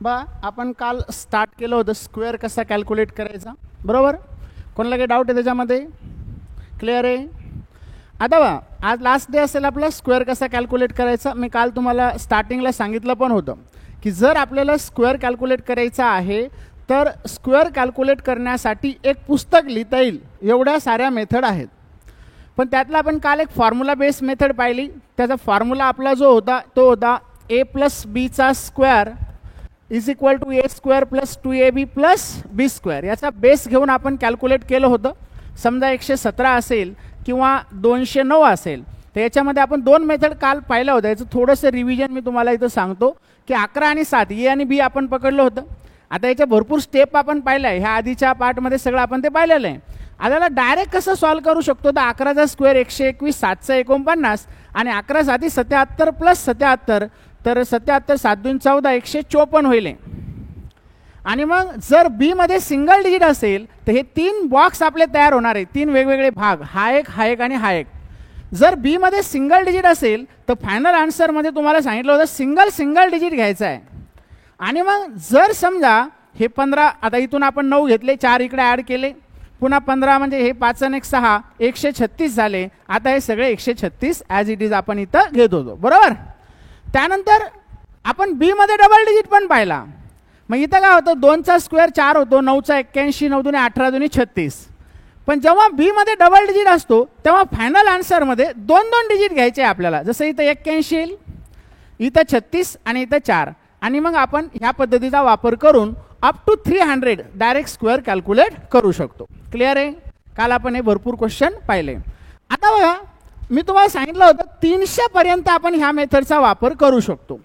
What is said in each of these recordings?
बा आपण काल स्टार्ट केलं होतं स्क्वेअर कसा कॅल्क्युलेट करायचा, बरोबर. कोणाला काही डाऊट आहे त्याच्यामध्ये? क्लिअर आहे? आता बा आज लास्ट डे असेल आपला स्क्वेअर कसा कॅल्क्युलेट करायचा. मी काल तुम्हाला स्टार्टिंगला सांगितलं पण होतं की जर आपल्याला स्क्वेअर कॅल्क्युलेट करायचा आहे तर स्क्वेअर कॅल्क्युलेट करण्यासाठी एक पुस्तक लिहिता येईल एवढ्या साऱ्या मेथड आहेत. पण त्यातला आपण काल एक फॉर्म्युला बेस मेथड पाहिली. त्याचा फॉर्म्युला आपला जो होता तो होता a प्लस बीचा square is equal to a square plus 2ab plus b square. याचा बेस घेऊन आपण कॅल्क्युलेट केलं होतं. समजा 117 असेल किंवा 209 असेल तर याच्यामध्ये आपण दोन मेथड काल पाहिलं होतं. याचं थोडंसं रिव्हिजन मी तुम्हाला इथं सांगतो की 11 आणि 7 ए आणि बी आपण पकडलं होतं. आता याच्या भरपूर स्टेप आपण पाहिलं आहे. ह्या आधीच्या पार्टमध्ये सगळं आपण ते पाहिलेलं आहे. आता डायरेक्ट कसं सॉल्व करू शकतो तर 11चा स्क्वेअर 121, 7चा 49 आणि 11 7 77 प्लस 77 तर 77 7 2 14 154 होईल. आणि मग जर बी मध्ये सिंगल डिजिट असेल तर हे तीन बॉक्स आपले तयार होणार आहे, तीन वेगवेगळे भाग, हा एक आणि हा एक. जर बी मध्ये सिंगल डिजिट असेल तर फायनल आन्सरमध्ये तुम्हाला सांगितलं होतं सिंगल डिजिट घ्यायचा आहे. आणि मग जर समजा हे 15, आता इथून आपण 9 घेतले, 4 इकडे ॲड केले, पुन्हा 15 म्हणजे हे 5 आणि 6 136 झाले. आता हे सगळे 136 ॲज इट इज आपण इथं घेत होतो, बरोबर. त्यानंतर आपण बी मध्ये डबल डिजिट पण पाहिला. मग इथं काय होतं 2चा स्क्वेअर 4 होतो, 9चा 81, 9 दुने 18, 2 36. पण जेव्हा बी मध्ये डबल डिजिट असतो तेव्हा फायनल आन्सरमध्ये 2 डिजिट घ्यायचे आपल्याला. जसं इथं 81 येईल, इथं 36 आणि इथं 4. आणि मग आपण ह्या पद्धतीचा वापर करून up to 300 direct square calculate करू शकतो. क्लिअर आहे? काल आपण हे भरपूर क्वेश्चन पाहिले. आता बघा मी तुम्हाला सांगितलं होतं 300 पर्यंत आपण ह्या मेथडचा वापर करू शकतो.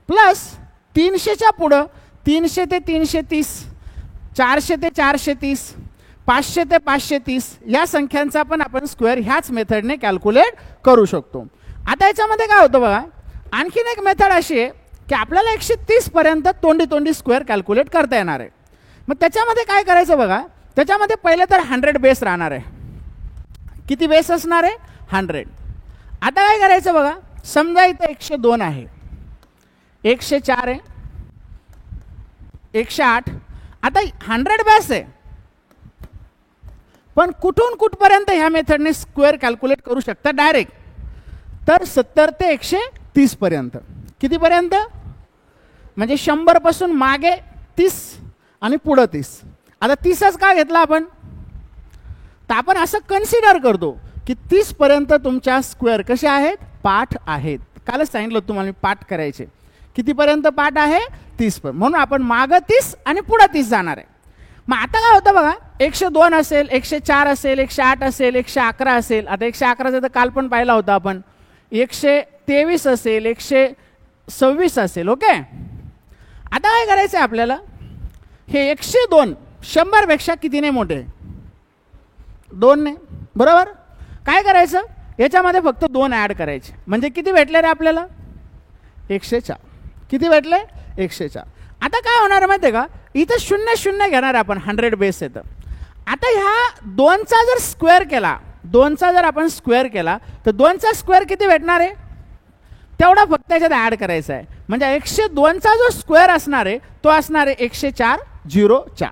प्लस 300च्या पुढं 300 ते 330, 400 ते 430, 500 ते 530 या संख्यांचा पण आपण स्क्वेअर ह्याच मेथडने कॅल्क्युलेट करू शकतो. आता याच्यामध्ये काय होतं बघा, आणखीन एक मेथड अशी आहे की आपल्याला 130 पर्यंत तोंडी स्क्वेअर कॅल्क्युलेट करता येणार आहे. मग त्याच्यामध्ये काय करायचं बघा, त्याच्यामध्ये पहिले तर 100 बेस राहणार आहे. किती बेस असणार आहे? 100. आता काय करायचं बघा, समजा इथं 102 आहे, 104 आहे, 108. आता 100 बेस आहे, पण कुठून कुठपर्यंत ह्या मेथडने स्क्वेअर कॅल्क्युलेट करू शकता डायरेक्ट तर 70 ते 130 पर्यंत. कितीपर्यंत? म्हणजे 100 पासून मागे 30 आणि पुढं 30. आता 30च का घेतला आपण तर आपण असं कन्सिडर करतो की 30 पर्यंत तुमच्या स्क्वेअर कसे आहेत? पाठ आहेत. कालच सांगितलं तुम्हाला मी पाठ करायचे. कितीपर्यंत पाठ आहे? 30 पर्यंत. म्हणून आपण मागं 30 आणि पुढं 30 जाणार आहे. मग आता काय होतं बघा, 102 असेल, 104 असेल, 108 असेल, 111 असेल. आता 111चा तर काल पण पाहिला होता आपण. 123 असेल, 126 असेल. ओके. आता काय करायचं आहे आपल्याला, हे 102 100 पेक्षा कितीने मोठे? 2 ने, बरोबर. काय करायचं, याच्यामध्ये फक्त 2 ॲड करायचे म्हणजे किती भेटले रे आपल्याला? 104. किती भेटले? 104. आता काय होणार माहिती आहे का, इथं 0 0 घेणार आपण, 100 बेस येतं. आता ह्या 2चा जर स्क्वेअर केला, 2चा जर आपण स्क्वेअर केला तर 2चा स्क्वेअर किती भेटणार आहे? तेवढा फक्त याच्यात ॲड करायचा आहे. म्हणजे 102चा जो स्क्वेअर असणार आहे तो असणार आहे 10404.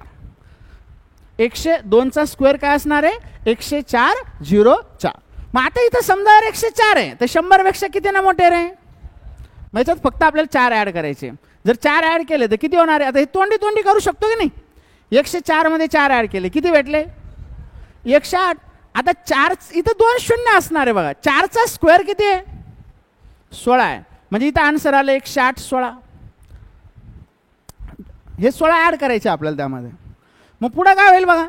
102चा स्क्वेअर काय असणार आहे? 10404. मग आता इथं समजा 104 आहे तर 100 पेक्षा किती ना मोठे रे? मग याच्यात फक्त आपल्याला 4 ॲड करायचे. जर 4 ॲड केले तर किती होणार आहे? आता हे तोंडी करू शकतो की नाही. 104 मध्ये 4 ॲड केले, किती भेटले? 108. आता 4 इथं 2 शून्य असणार आहे बघा. 4चा स्क्वेअर किती आहे? 16 आहे. म्हणजे इथं आन्सर आलं 108 16. हे 16 ॲड करायचे आपल्याला त्यामध्ये. मग पुढं काय होईल बघा,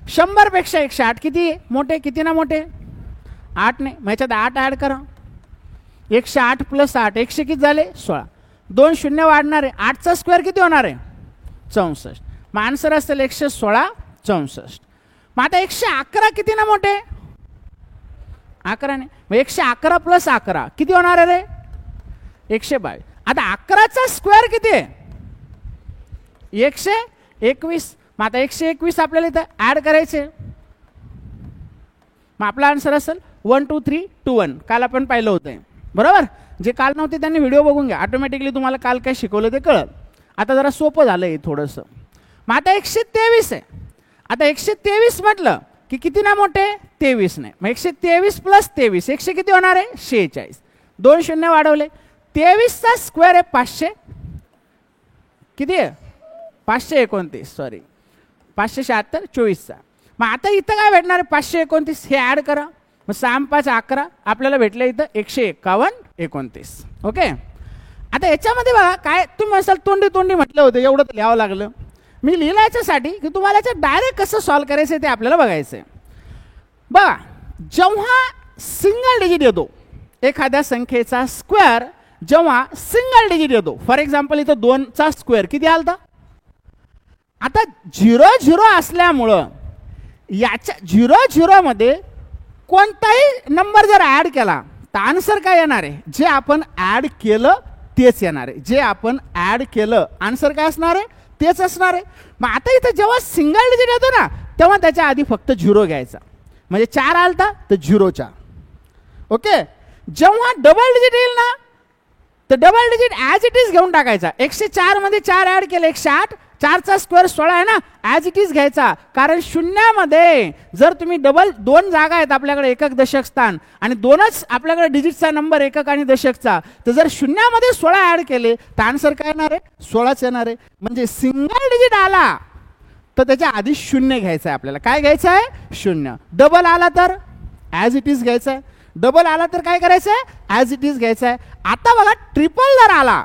100 पेक्षा 108 किती मोठे? किती ना मोठे? 8 ने. मग याच्यात 8 ॲड करा. 108 प्लस 8 100 किती झाले? 16. 2 शून्य वाढणार आहे. 8चा स्क्वेअर किती होणार आहे? 64. मग आन्सर असेल 116 64. मग आता 111 किती ना मोठे? 11 ने. मग 111 प्लस 11 किती होणार आहे रे? 122. आता 11चा स्क्वेअर किती आहे? 121. मग आता 121 आपल्याला इथं ॲड करायचे. मग आपला आन्सर असेल 1 2 3 2 1. काल आपण पाहिलं होतं, बरोबर. जे काल नव्हते त्यांनी व्हिडिओ बघून घ्या, ऑटोमॅटिकली तुम्हाला काल काय शिकवलं ते कळत. आता जरा सोपं झालं आहे थोडंसं. मग आता 123 आहे. आता 123 म्हटलं की किती ना मोठे 23 नाही. मग 123 प्लस 23 100 किती होणार आहे 46. 2 शून्य वाढवले. 23चा स्क्वेअर आहे 500 किती आहे 529 सॉरी 576 24चा. मग आता इथं काय भेटणार आहे 529 हे ॲड करा. मग 6 5 11 आपल्याला भेटलं इथं 151 29. ओके. आता याच्यामध्ये बघा काय तुम्ही असाल तोंडी तोंडी म्हटलं होतं एवढं तर लिहावं लागलं. मी लिहिलं याच्यासाठी की तुम्हाला याचं डायरेक्ट कसं सॉल्व करायचं ते आपल्याला बघायचं आहे. बघा जेव्हा सिंगल डिजिट येतो एखाद्या संख्येचा स्क्वेअर जेव्हा सिंगल डिजिट येतो फॉर एक्झाम्पल इथं 2चा स्क्वेअर किती आलता. आता 0 0 असल्यामुळं याच्या 0 0 मध्ये कोणताही नंबर जर ॲड केला तर आन्सर काय येणार आहे जे आपण ॲड केलं तेच येणार आहे. जे आपण ॲड केलं आन्सर काय असणार आहे तेच असणार आहे. मग आता इथं जेव्हा सिंगल डिजिट येतो ना तेव्हा त्याच्या आधी फक्त 0 घ्यायचा म्हणजे 4 आलता तर 0 4. ओके. जेव्हा डबल डिजिट येईल ना तर double digit as it is घेऊन टाकायचा. 104 मध्ये 4 ॲड केलं 108 4चा स्क्वेअर 16 आहे ना ॲज इट इज घ्यायचा. कारण शून्यामध्ये जर तुम्ही डबल 2 जागा आहेत आपल्याकडे एकक दशक स्थान आणि 2च आपल्याकडे डिजिटचा नंबर एकक आणि दशकचा तर जर शून्यामध्ये 16 ॲड केले तर आन्सर काय येणार आहे 16च येणार आहे. म्हणजे सिंगल डिजिट आला तर त्याच्या आधी 0 घ्यायचं आहे आपल्याला. काय घ्यायचं आहे 0. डबल आला तर ॲज इट इज घ्यायचं आहे. डबल आला तर काय करायचं आहे ॲज इट इज घ्यायचं आहे. आता बघा ट्रिपल जर आला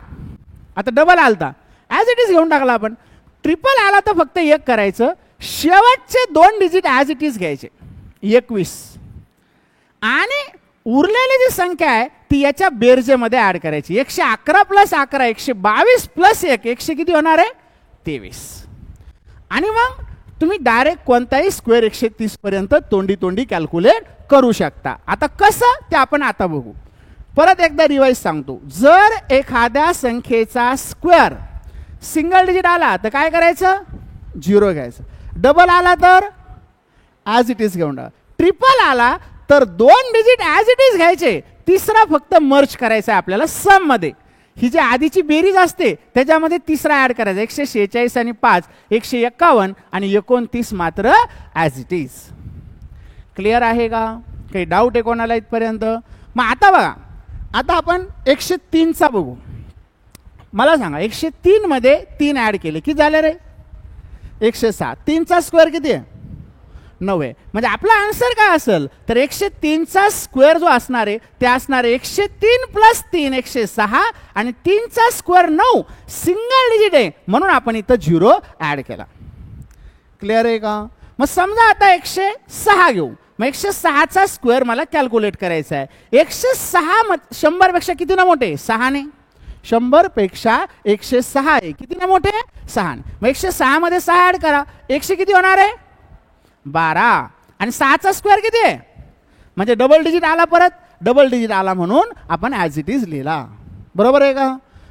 आता डबल आलता ॲज इट इज घेऊन टाकला आपण. ट्रिपल आला तर फक्त एक करायचं शेवटचे 2 डिजिट ॲज इट इज घ्यायचे 21 आणि उरलेली जी संख्या आहे ती याच्या बेरजेमध्ये ॲड करायची. 111 प्लस 11 122 प्लस 1 100 किती होणार आहे 23. आणि मग तुम्ही डायरेक्ट कोणताही स्क्वेअर 130 पर्यंत तोंडी तोंडी कॅल्क्युलेट करू शकता. आता कसं ते आपण आता बघू. परत एकदा रिवाइज सांगतो. जर एखाद्या संख्येचा स्क्वेअर सिंगल डिजिट आला तर काय करायचं 0 घ्यायचं. डबल आला तर ॲज इट इज घेऊन टाका. ट्रिपल आला तर 2 डिजिट ॲज इट इज घ्यायचे. तिसरा फक्त मर्ज करायचा आहे आपल्याला सम मध्ये. ही जी आधीची बेरीज असते त्याच्यामध्ये तिसरा ॲड करायचा 146 आणि 5 151 आणि 29 मात्र ॲज इट इज. क्लिअर आहे का काही डाऊट आहे कोणाला इथपर्यंत. मग आता बघा आता आपण 103चा बघू. मला सांगा 103 मध्ये 3 ॲड केले किती झाले रे 106. 3चा स्क्वेअर किती आहे 9 आहे. म्हणजे आपला आन्सर काय असेल तर 103चा स्क्वेअर जो असणार आहे ते असणार आहे 103 प्लस 3 106 आणि 3चा स्क्वेअर 9 सिंगल डिजिट आहे म्हणून आपण इथं 0 ॲड केला. क्लिअर आहे का. मग समजा आता 106 घेऊ. मग 106चा स्क्वेअर मला कॅल्क्युलेट करायचा आहे. 106 100 पेक्षा किती ना मोठे 6 ने 100 पेक्षा 106 आहे किती ना मोठे 6. मग 106 मध्ये 6 ॲड करा 100 किती होणार आहे 12 आणि 6चा स्क्वेअर किती आहे म्हणजे डबल डिजिट आला. परत डबल डिजिट आला म्हणून आपण ॲज इट इज लिहिला. बरोबर आहे का.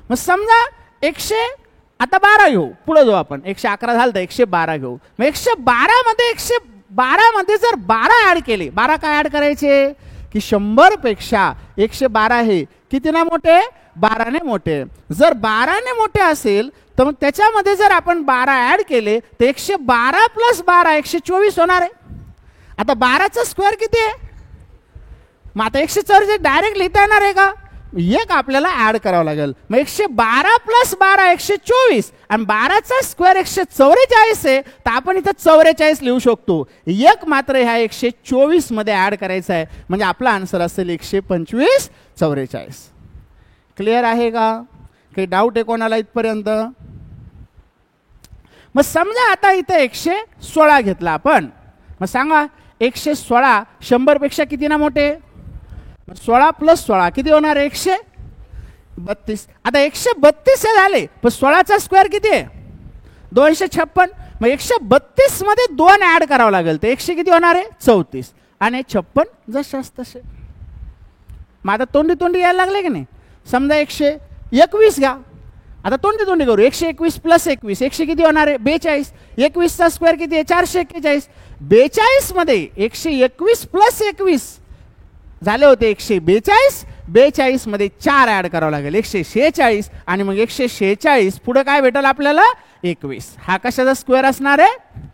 मग समजा 112 घेऊ पुढे जाऊ आपण 111 झालं तर 112 घेऊ. मग 112 मध्ये जर 12 ॲड केले 12 काय ॲड करायचे की 100 पेक्षा 112 हे किती ना मोठे 12 ने मोठे. जर 12 ने मोठे असेल तर मग त्याच्यामध्ये जर आपण 12 ॲड केले तर 112 प्लस 12 124 होणार आहे. आता 12चा स्क्वेअर किती आहे मग आता 144 डायरेक्ट लिहिता येणार आहे का एक आपल्याला ॲड करावं लागेल. मग 112 प्लस 12 124 आणि 12चा स्क्वेअर 144 आहे तर आपण इथं 44 लिहू शकतो. एक मात्र ह्या 124 मध्ये ॲड करायचा आहे म्हणजे आपला आन्सर असेल 125 44. क्लिअर आहे का काही डाऊट आहे कोणाला इथपर्यंत. मग समजा आता इथं 116 घेतला आपण. मग सांगा 116 100 पेक्षा किती ना मोठे 16 प्लस 16 किती होणार 132. आता 132 हे झाले पण 16चा स्क्वेअर किती आहे 256. मग 132 मध्ये 2 ॲड करावं लागेल तर 100 किती होणार आहे 34 आणि 56 जशास तसे. मग आता तोंडी तोंडी यायला लागले की नाही. समजा 121 घ्या. आता तोंडी तोंडी करू 121 प्लस 21 100 किती होणार आहे 42. 21चा स्क्वेअर किती आहे 441. 42 मध्ये 121 प्लस 21 झाले होते 142 42 मध्ये 4 ऍड करावं लागेल, 146, आणि मग 146 पुढे काय भेटेल आपल्याला 21. हा कशाचा स्क्वेअर असणार आहे?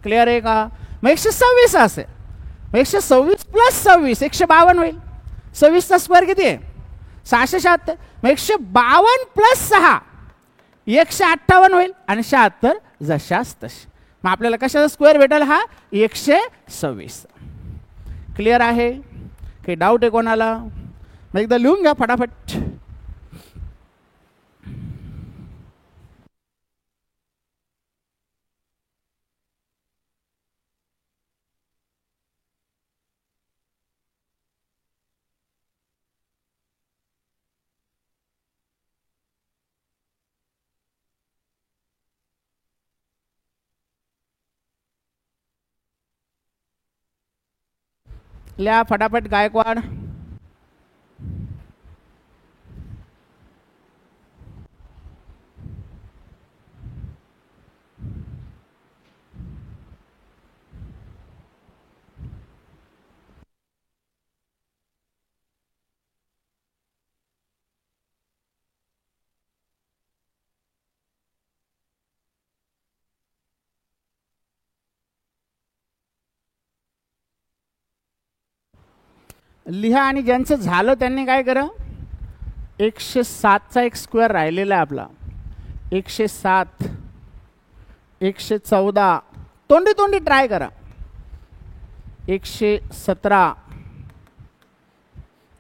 क्लिअर आहे का? मग 126 असेल, 126 प्लस 26 152 होईल. 26 चा स्क्वेअर किती आहे? 676. मग 152 प्लस 6 158 होईल, आणि 76 जशास तशी. मग आपल्याला कशाचा स्क्वेअर भेटेल? हा 126. क्लिअर आहे? काही डाऊट आहे कोणाला? मग एकदा लिहून घ्या फटाफट. लिहा फटाफट गायकवाड. लिहा, आणि ज्यांचं झालं त्यांनी काय करा, 107 चा एक स्क्वेअर राहिलेला आहे आपला, 107, 114, तोंडी तोंडी ट्राय करा, 117,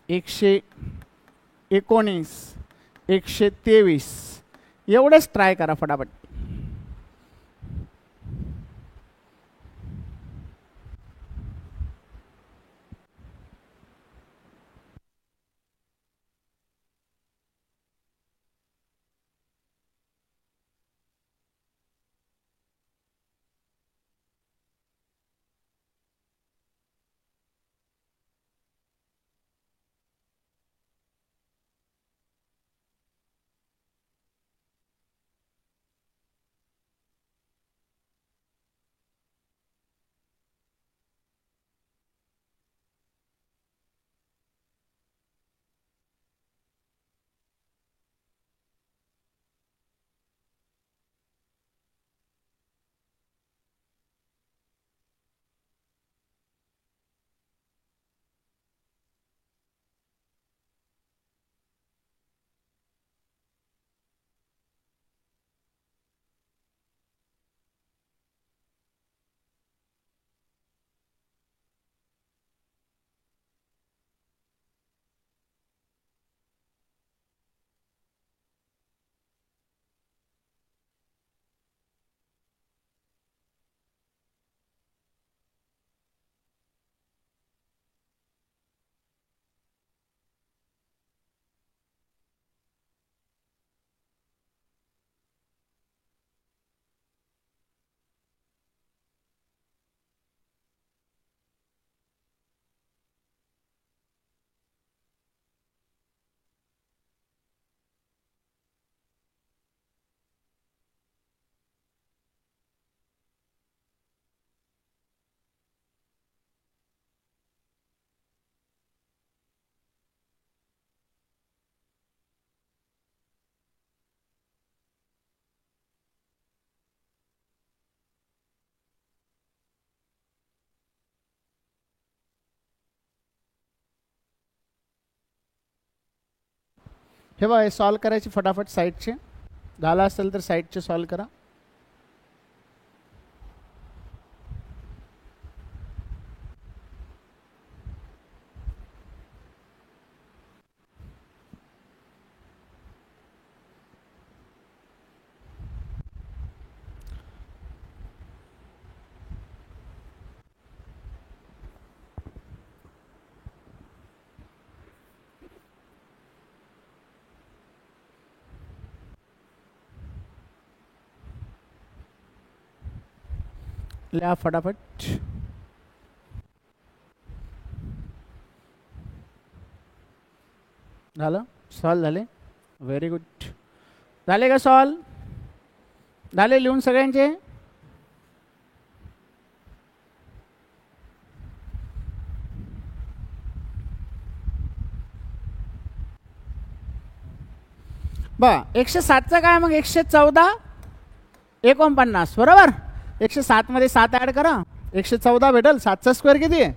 119, 123, एवढेच ट्राय करा फटाफट. हे बघा, हे सॉल्व करायचे फटाफट साईडचे. झालं असेल तर साईडचे सॉल्व करा. लिहा फटाफट. झालं? सॉल्व झाले? Very good. झाले का सॉल्व? झाले लिहून सगळ्यांचे? बघा 107चं काय मग 114 49 बरोबर. 107 मध्ये 7 ॲड करा 114 भेटल. 7चा स्क्वेअर किती आहे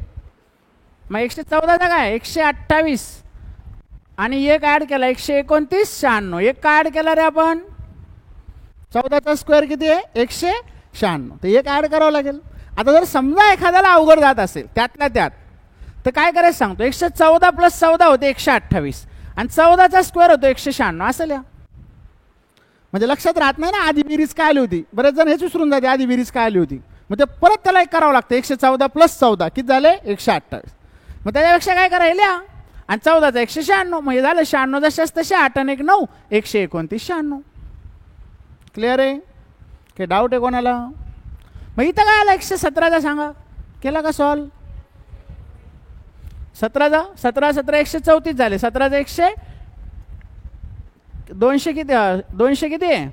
मग 114चा काय 128 आणि एक ॲड केला 129 96. एक का ॲड केला रे आपण 14चा स्क्वेअर किती आहे 196. तर एक ॲड करावं लागेल. आता जर समजा एखाद्याला अवघड जात असेल त्यातल्या त्यात तर काय करायचं सांगतो 114 + 14 होते 128 आणि 14चा स्क्वेअर होतो 196 असं लिहा. म्हणजे लक्षात राहत नाही ना आधी बेरीज काय आली होती. बरेच जण हेच विसरून जाते आधी बेरीज काय आली होती. मग ते परत त्याला एक करावं लागतं 114 + 14 किती झाले 128. मग त्याच्यापेक्षा काय करायला लिहा आणि 14चा 196 मग हे झालं 96 जशाच तसे 8 आणि 1 9 129 96. क्लिअर आहे काही डाऊट आहे कोणाला. मग इथं काय आलं 117चा सांगा केला का सॉल्व. 17चा 17 17 134 झाले. 17चा 200 किती 200 किती आहे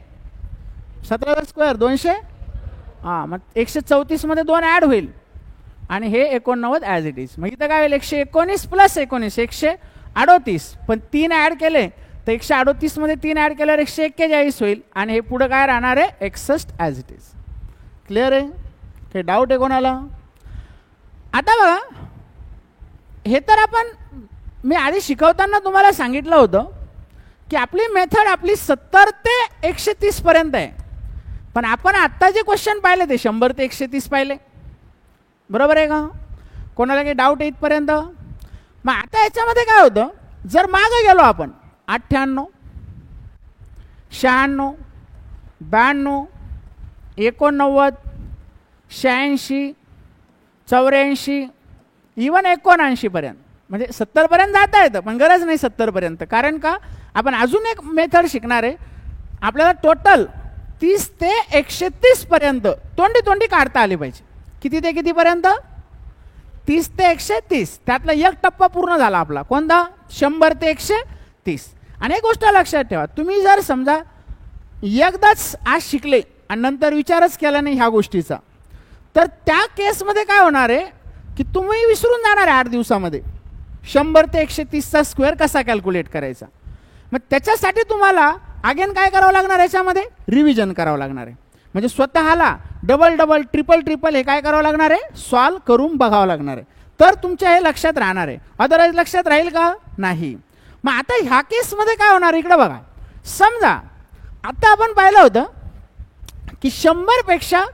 17चा स्क्वेअर 200. हां मग 134 मध्ये 2 ॲड होईल आणि हे 89 ॲज इट इज. मग इथं काय होईल 119 + 19 138 पण 3 ॲड केले तर 138 मध्ये 3 ॲड केल्यावर 141 होईल आणि हे पुढं काय राहणार आहे 61 ॲज इट इज. क्लिअर आहे काही डाऊट आहे कोणाला. आता बघा हे तर आपण मी आधी शिकवताना तुम्हाला सांगितलं होतं की आपली मेथड आपली 70 ते 130 पर्यंत आहे. पण आपण आत्ता जे क्वेश्चन पाहिले ते 100 ते 130 पाहिले बरोबर आहे का. कोणाला काही डाऊट आहे इथपर्यंत. मग आता याच्यामध्ये काय होतं जर मागं गेलो आपण 98 96 92 89 86 84 इवन 79 पर्यंत म्हणजे 70 पर्यंत जाता येतं पण गरज नाही 70 पर्यंत. कारण का आपण अजून एक मेथड शिकणार आहे. आपल्याला टोटल 30 ते 130 पर्यंत तोंडी तोंडी काढता आली पाहिजे. किती ते कितीपर्यंत 30 ते 130. त्यातला एक टप्पा पूर्ण झाला आपला कोणता 100 ते 130. आणि एक गोष्ट लक्षात ठेवा तुम्ही जर समजा एकदाच आज शिकले आणि नंतर विचारच केला नाही ह्या गोष्टीचा तर त्या केसमध्ये काय होणार आहे की तुम्ही विसरून जाणार आहे 8 दिवसामध्ये 100 ते 130चा स्क्वेअर कसा कॅल्क्युलेट करायचा. मग त्याच्यासाठी तुम्हाला अगेन काय करावं लागणार याच्यामध्ये रिव्हिजन करावं लागणार आहे. म्हणजे स्वतःला डबल डबल ट्रिपल ट्रिपल हे काय करावं लागणार आहे सॉल्व करून बघावं लागणार आहे तर तुमच्या हे लक्षात राहणार आहे. अदरवाईज लक्षात राहील का नाही. मग आता ह्या केसमध्ये काय होणार इकडे बघा. समजा आता आपण पाहिलं होतं की 100 पेक्षा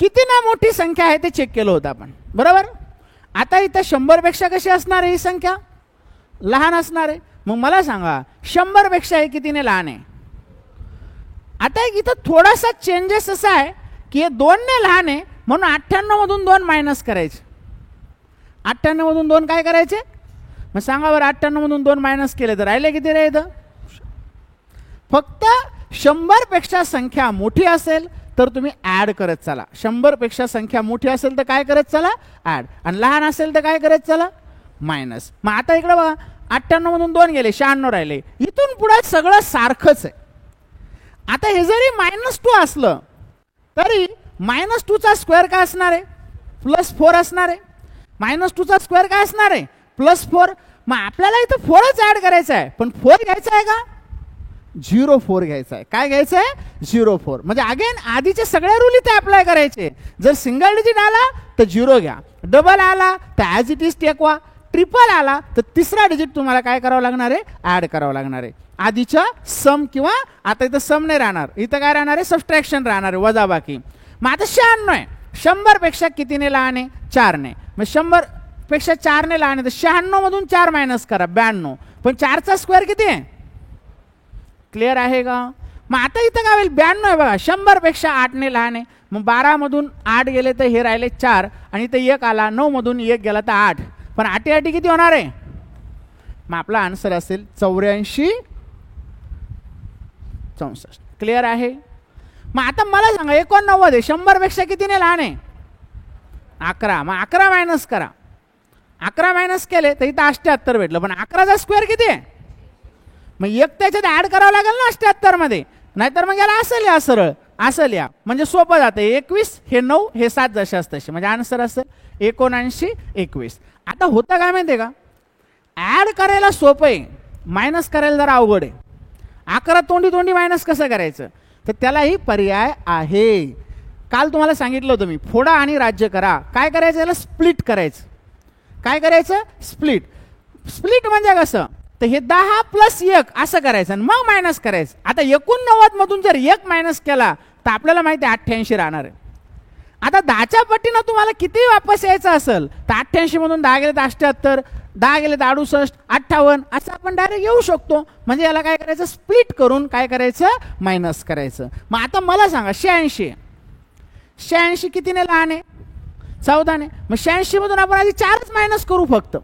किती ना मोठी संख्या आहे ते चेक केलं होतं आपण बरोबर. आता इथं 100 पेक्षा कशी असणार आहे ही संख्या लहान असणार आहे. मग मला सांगा 100 पेक्षा हे कितीने लहान आहे. आता इथं थोडासा चेंजेस असा आहे की हे 2 ने लहान आहे म्हणून 98 मधून 2 मायनस करायचे. 98 मधून 2 काय करायचे मग सांगा बरं 98 मधून 2 मायनस केले तर राहिले किती रे इथं. फक्त 100 पेक्षा संख्या मोठी असेल तर तुम्ही ॲड करत चला. 100 पेक्षा संख्या मोठी असेल तर काय करत चला ॲड आणि लहान असेल तर काय करत चला मायनस. मग आता इकडे बघा 98 मधून 2 गेले 96 राहिले. इथून पुढे सगळं सारखंच आहे. आता हे जरी -2 असलं तरी -2चा स्क्वेअर काय असणार आहे +4 असणार आहे. -2चा स्क्वेअर काय असणार आहे +4. मग आपल्याला इथं 4च ॲड करायचा आहे पण 4 घ्यायचा आहे का 0,4 घ्यायचा आहे. काय घ्यायचं आहे 0,4. म्हणजे अगेन आधीचे सगळे रूल इथे अप्लाय करायचे. जर सिंगल डिजिट आला तर 0 घ्या, डबल आला तर ॲज इट इज टेकवा, ट्रिपल आला तर तिसरा डिजिट तुम्हाला काय करावं लागणार आहे ॲड करावं लागणार आहे. आधीच्या सम किंवा आता इथं सम नाही राहणार इथं काय राहणार आहे सबट्रॅक्शन राहणार आहे वजाबाकी. मग आता 96 आहे 100 पेक्षा कितीने लहान आहे 4 ने. मग 100 पेक्षा 4 ने लहान आहे तर 96 मधून 4 मायनस करा 92. पण 4चा स्क्वेअर किती आहे क्लिअर आहे का. मग आता इथं काय होईल 92 आहे बघा 100 पेक्षा 8 ने लहान आहे. मग 12 मधून 8 गेले तर हे राहिले 4 आणि इथं 1 आला 9 मधून 1 गेला तर 8. पण 8 किती होणार आहे मग आपला आन्सर असेल 84 64. क्लिअर आहे. मग आता मला सांगा 89 आहे 100 पेक्षा कितीने लहान आहे 11. मग 11 मायनस करा. 11 मायनस केले तर इथं 78 भेटलं. पण 11चा स्क्वेअर किती आहे मग एक त्याच्यात ॲड करावं लागेल ना 78 मध्ये. नाहीतर मग याला असं लिहा सरळ असं लिहा म्हणजे सोपं जातं. 21 हे 9 हे 7 जसे असते म्हणजे आन्सर असेल 79 21. आता होतं काय माहिती आहे का ॲड करायला सोपं आहे मायनस करायला जरा अवघड आहे. 11 तोंडी तोंडी मायनस कसं करायचं, तर त्यालाही पर्याय आहे. काल तुम्हाला सांगितलं होतं मी, फोडा आणि राज्य करा. काय करायचं, याला स्प्लिट करायचं. काय करायचं, स्प्लिट. स्प्लिट म्हणजे कसं, तर हे 10 + 1 असं करायचं आणि मग मायनस करायचं. आता 89 मधून जर 1 मायनस केला तर आपल्याला माहिती आहे 88 राहणार आहे. आता 10च्या पटीनं तुम्हाला किती वापस यायचं असेल तर 88 मधून 10 गेले तर 78, 10 गेले तर 68, 58 असं आपण डायरेक्ट येऊ शकतो. म्हणजे याला काय करायचं, स्प्लिट करून काय करायचं, मायनस करायचं. मग आता मला सांगा 86, 86 कितीने लहान आहे, 14 ने. मग 86 मधून आपण आधी 4च मायनस करू फक्त.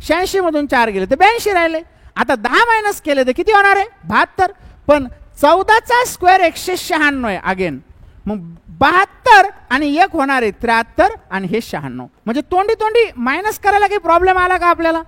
86 मधून 4 गेले तर 82 राहिले. आता 10 मायनस केले तर किती होणार आहे, 72. पण 14चा स्क्वेअर 196 आहे अगेन. मग 72 आणि 1 होणार आहे 73 आणि हे 96. म्हणजे तोंडी तोंडी मायनस करायला काही प्रॉब्लेम आला का आपल्याला.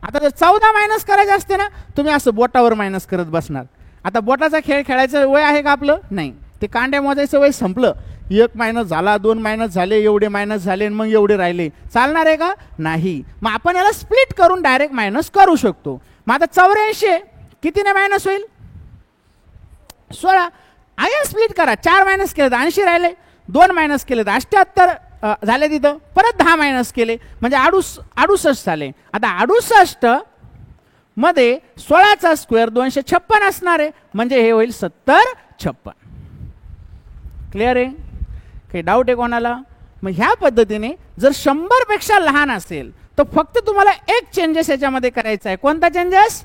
आता जर 14 मायनस करायचे असते ना, तुम्ही असं बोटावर मायनस करत बसणार. आता बोटाचा खेळ खेळायचं वय आहे का आपलं, नाही. ते कांड्या मोजायचं वय संपलं. 1 मायनस झाला, 2 मायनस झाले, एवढे मायनस झाले, मग एवढे राहिले, चालणार आहे का, नाही. मग आपण याला स्प्लिट करून डायरेक्ट मायनस करू शकतो. मग आता 84 कितीने मायनस होईल, 16. आहे स्प्लिट करा. 4 मायनस केले तर 80 राहिले, 2 मायनस केले तर 78 झाले, तिथं परत 10 मायनस केले म्हणजे 68 झाले. आता 68 मध्ये 16चा स्क्वेअर 256 असणार आहे, म्हणजे हे होईल 70, 56. क्लिअर आहे, काही डाऊट आहे कोणाला. मग ह्या पद्धतीने जर 100 पेक्षा लहान असेल तर फक्त तुम्हाला एक चेंजेस याच्यामध्ये करायचा आहे. कोणता चेंजेस,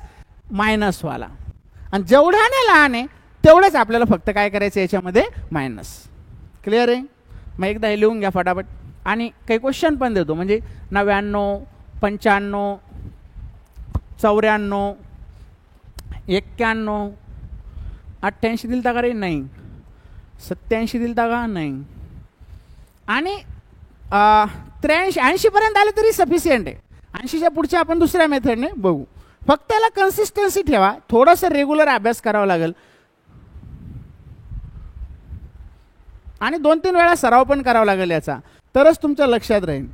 मायनसवाला. आणि जेवढ्याने लहान आहे तेवढंच आपल्याला फक्त काय करायचं याच्यामध्ये, मायनस. क्लिअर आहे. मग एकदा हे लिहून घ्या फटाफट. आणि काही क्वेश्चन पण देतो, म्हणजे 99, 95, 94, 91, 88 दिलता का रे, नाही. 87 दिलता का, नाही. आणि 83, 80 पर्यंत आले तरी सफिशियंट आहे. 80च्या पुढच्या आपण दुसऱ्या मेथडने बघू. फक्त याला कन्सिस्टन्सी ठेवा, थोडंसं रेग्युलर अभ्यास करावा लागेल आणि 2-3 वेळा सराव पण करावा लागेल याचा, तरच तुमच्या लक्षात राहील.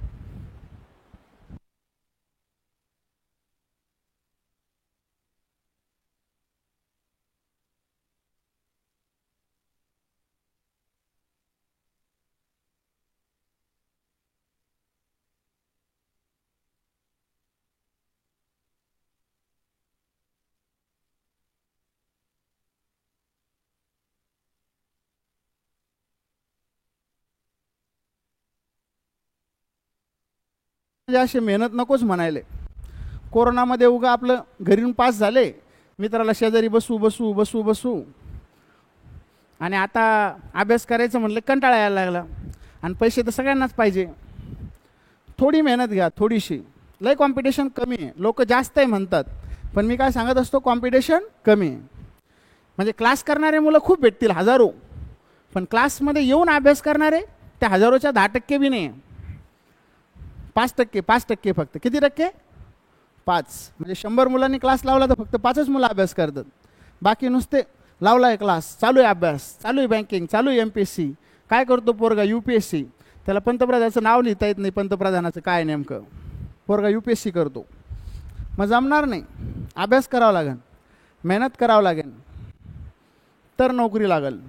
अशी मेहनत नकोच म्हणायले. कोरोनामध्ये उगा आपलं घरून पास झाले, मित्राला शेजारी बसू बसू बसू बसू, आणि आता अभ्यास करायचं म्हटलं कंटाळा यायला लागला. आणि पैसे तर सगळ्यांनाच पाहिजे. थोडी मेहनत घ्या, थोडीशी. लय कॉम्पिटिशन कमी आहे, लोक जास्त आहे म्हणतात, पण मी काय सांगत असतो, कॉम्पिटिशन कमी आहे. म्हणजे क्लास करणारे मुलं खूप भेटतील, हजारो, पण क्लासमध्ये येऊन अभ्यास करणारे त्या हजारोच्या 10% बी नाही. 5% फक्त. किती टक्के, 5. म्हणजे 100 मुलांनी क्लास लावला तर फक्त 5च मुलं अभ्यास करतात. बाकी नुसते लावला आहे क्लास, चालू आहे अभ्यास, चालू आहे बँकिंग, चालू आहे MPSC. काय करतो पोरगा, UPSC. त्याला पंतप्रधानाचं नाव लिहिता येत नाही, पंतप्रधानाचं काय नेमकं, पोरगा UPSC करतो. मग जमणार नाही. अभ्यास करावा लागेल, मेहनत करावं लागेल, तर नोकरी लागेल.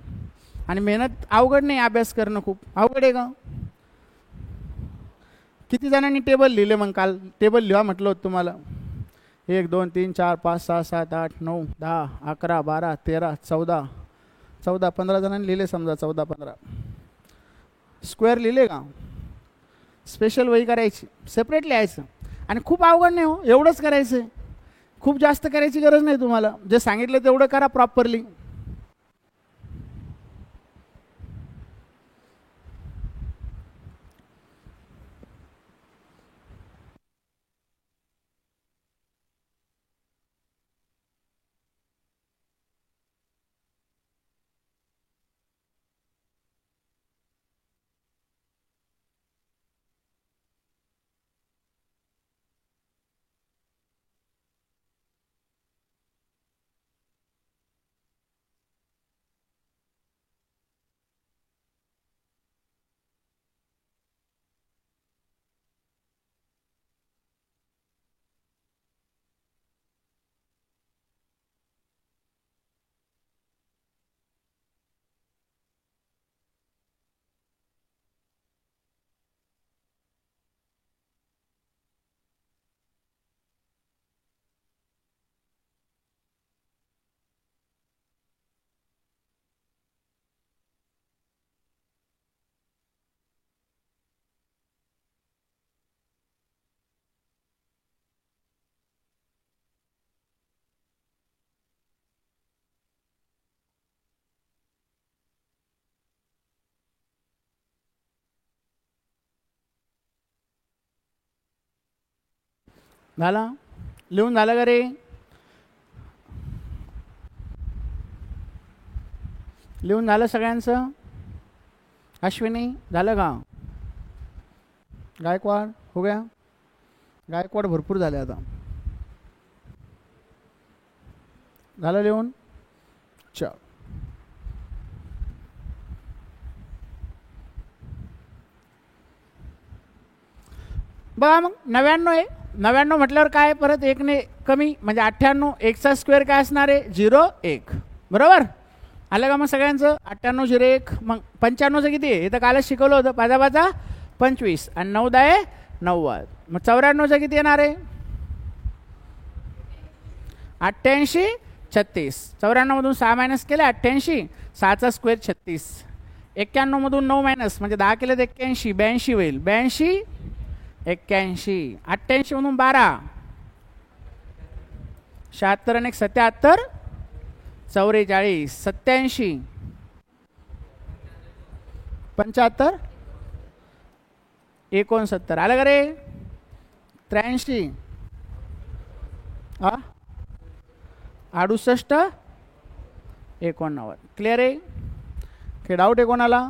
आणि मेहनत अवघड नाही, अभ्यास करणं खूप अवघड आहे का. किती जणांनी टेबल लिहिले, मग काल टेबल लिहा म्हटलं होतं तुम्हाला. 1 2 3 4 5 6 7 8 9 10 11 12 13 14 15 जणांनी लिहिले समजा. 14-15 स्क्वेअर लिहिले का. स्पेशल वही करायची, सेपरेट लिहायचं. आणि खूप अवघड नाही हो, एवढंच करायचं आहे. खूप जास्त करायची गरज नाही तुम्हाला. जे सांगितलं तेवढं करा प्रॉपरली. झालं? लिहून झालं का रे? लिहून झालं सगळ्यांचं? अश्विनी झालं का? गायकवाड हो गया? गायकवाड भरपूर झाले आता. झालं लिहून? चल. बघा मग 99 आहे. 99 म्हटल्यावर काय, परत एकने कमी म्हणजे 98. एकचा स्क्वेअर काय असणार आहे? 0 1. बरोबर आलं का मग सगळ्यांचं? 98 0 1. मग 95चं किती आहे? इथं कालच शिकवलं होतं. 5 5 25 आणि 9 10 90. मग 94चं किती येणार आहे? 88 36. 94 मधून 6 मायनस केले 88. 6चा स्क्वेअर 36. 91 मधून 9 मायनस म्हणजे 10 केले तर 81. 82 होईल. 82 81. 88 मधून 12. 76 आणि 77 44. 87 75 69. आलं का रे? 83 68 89. क्लिअर आहे? काही डाऊट आहे कोणाला?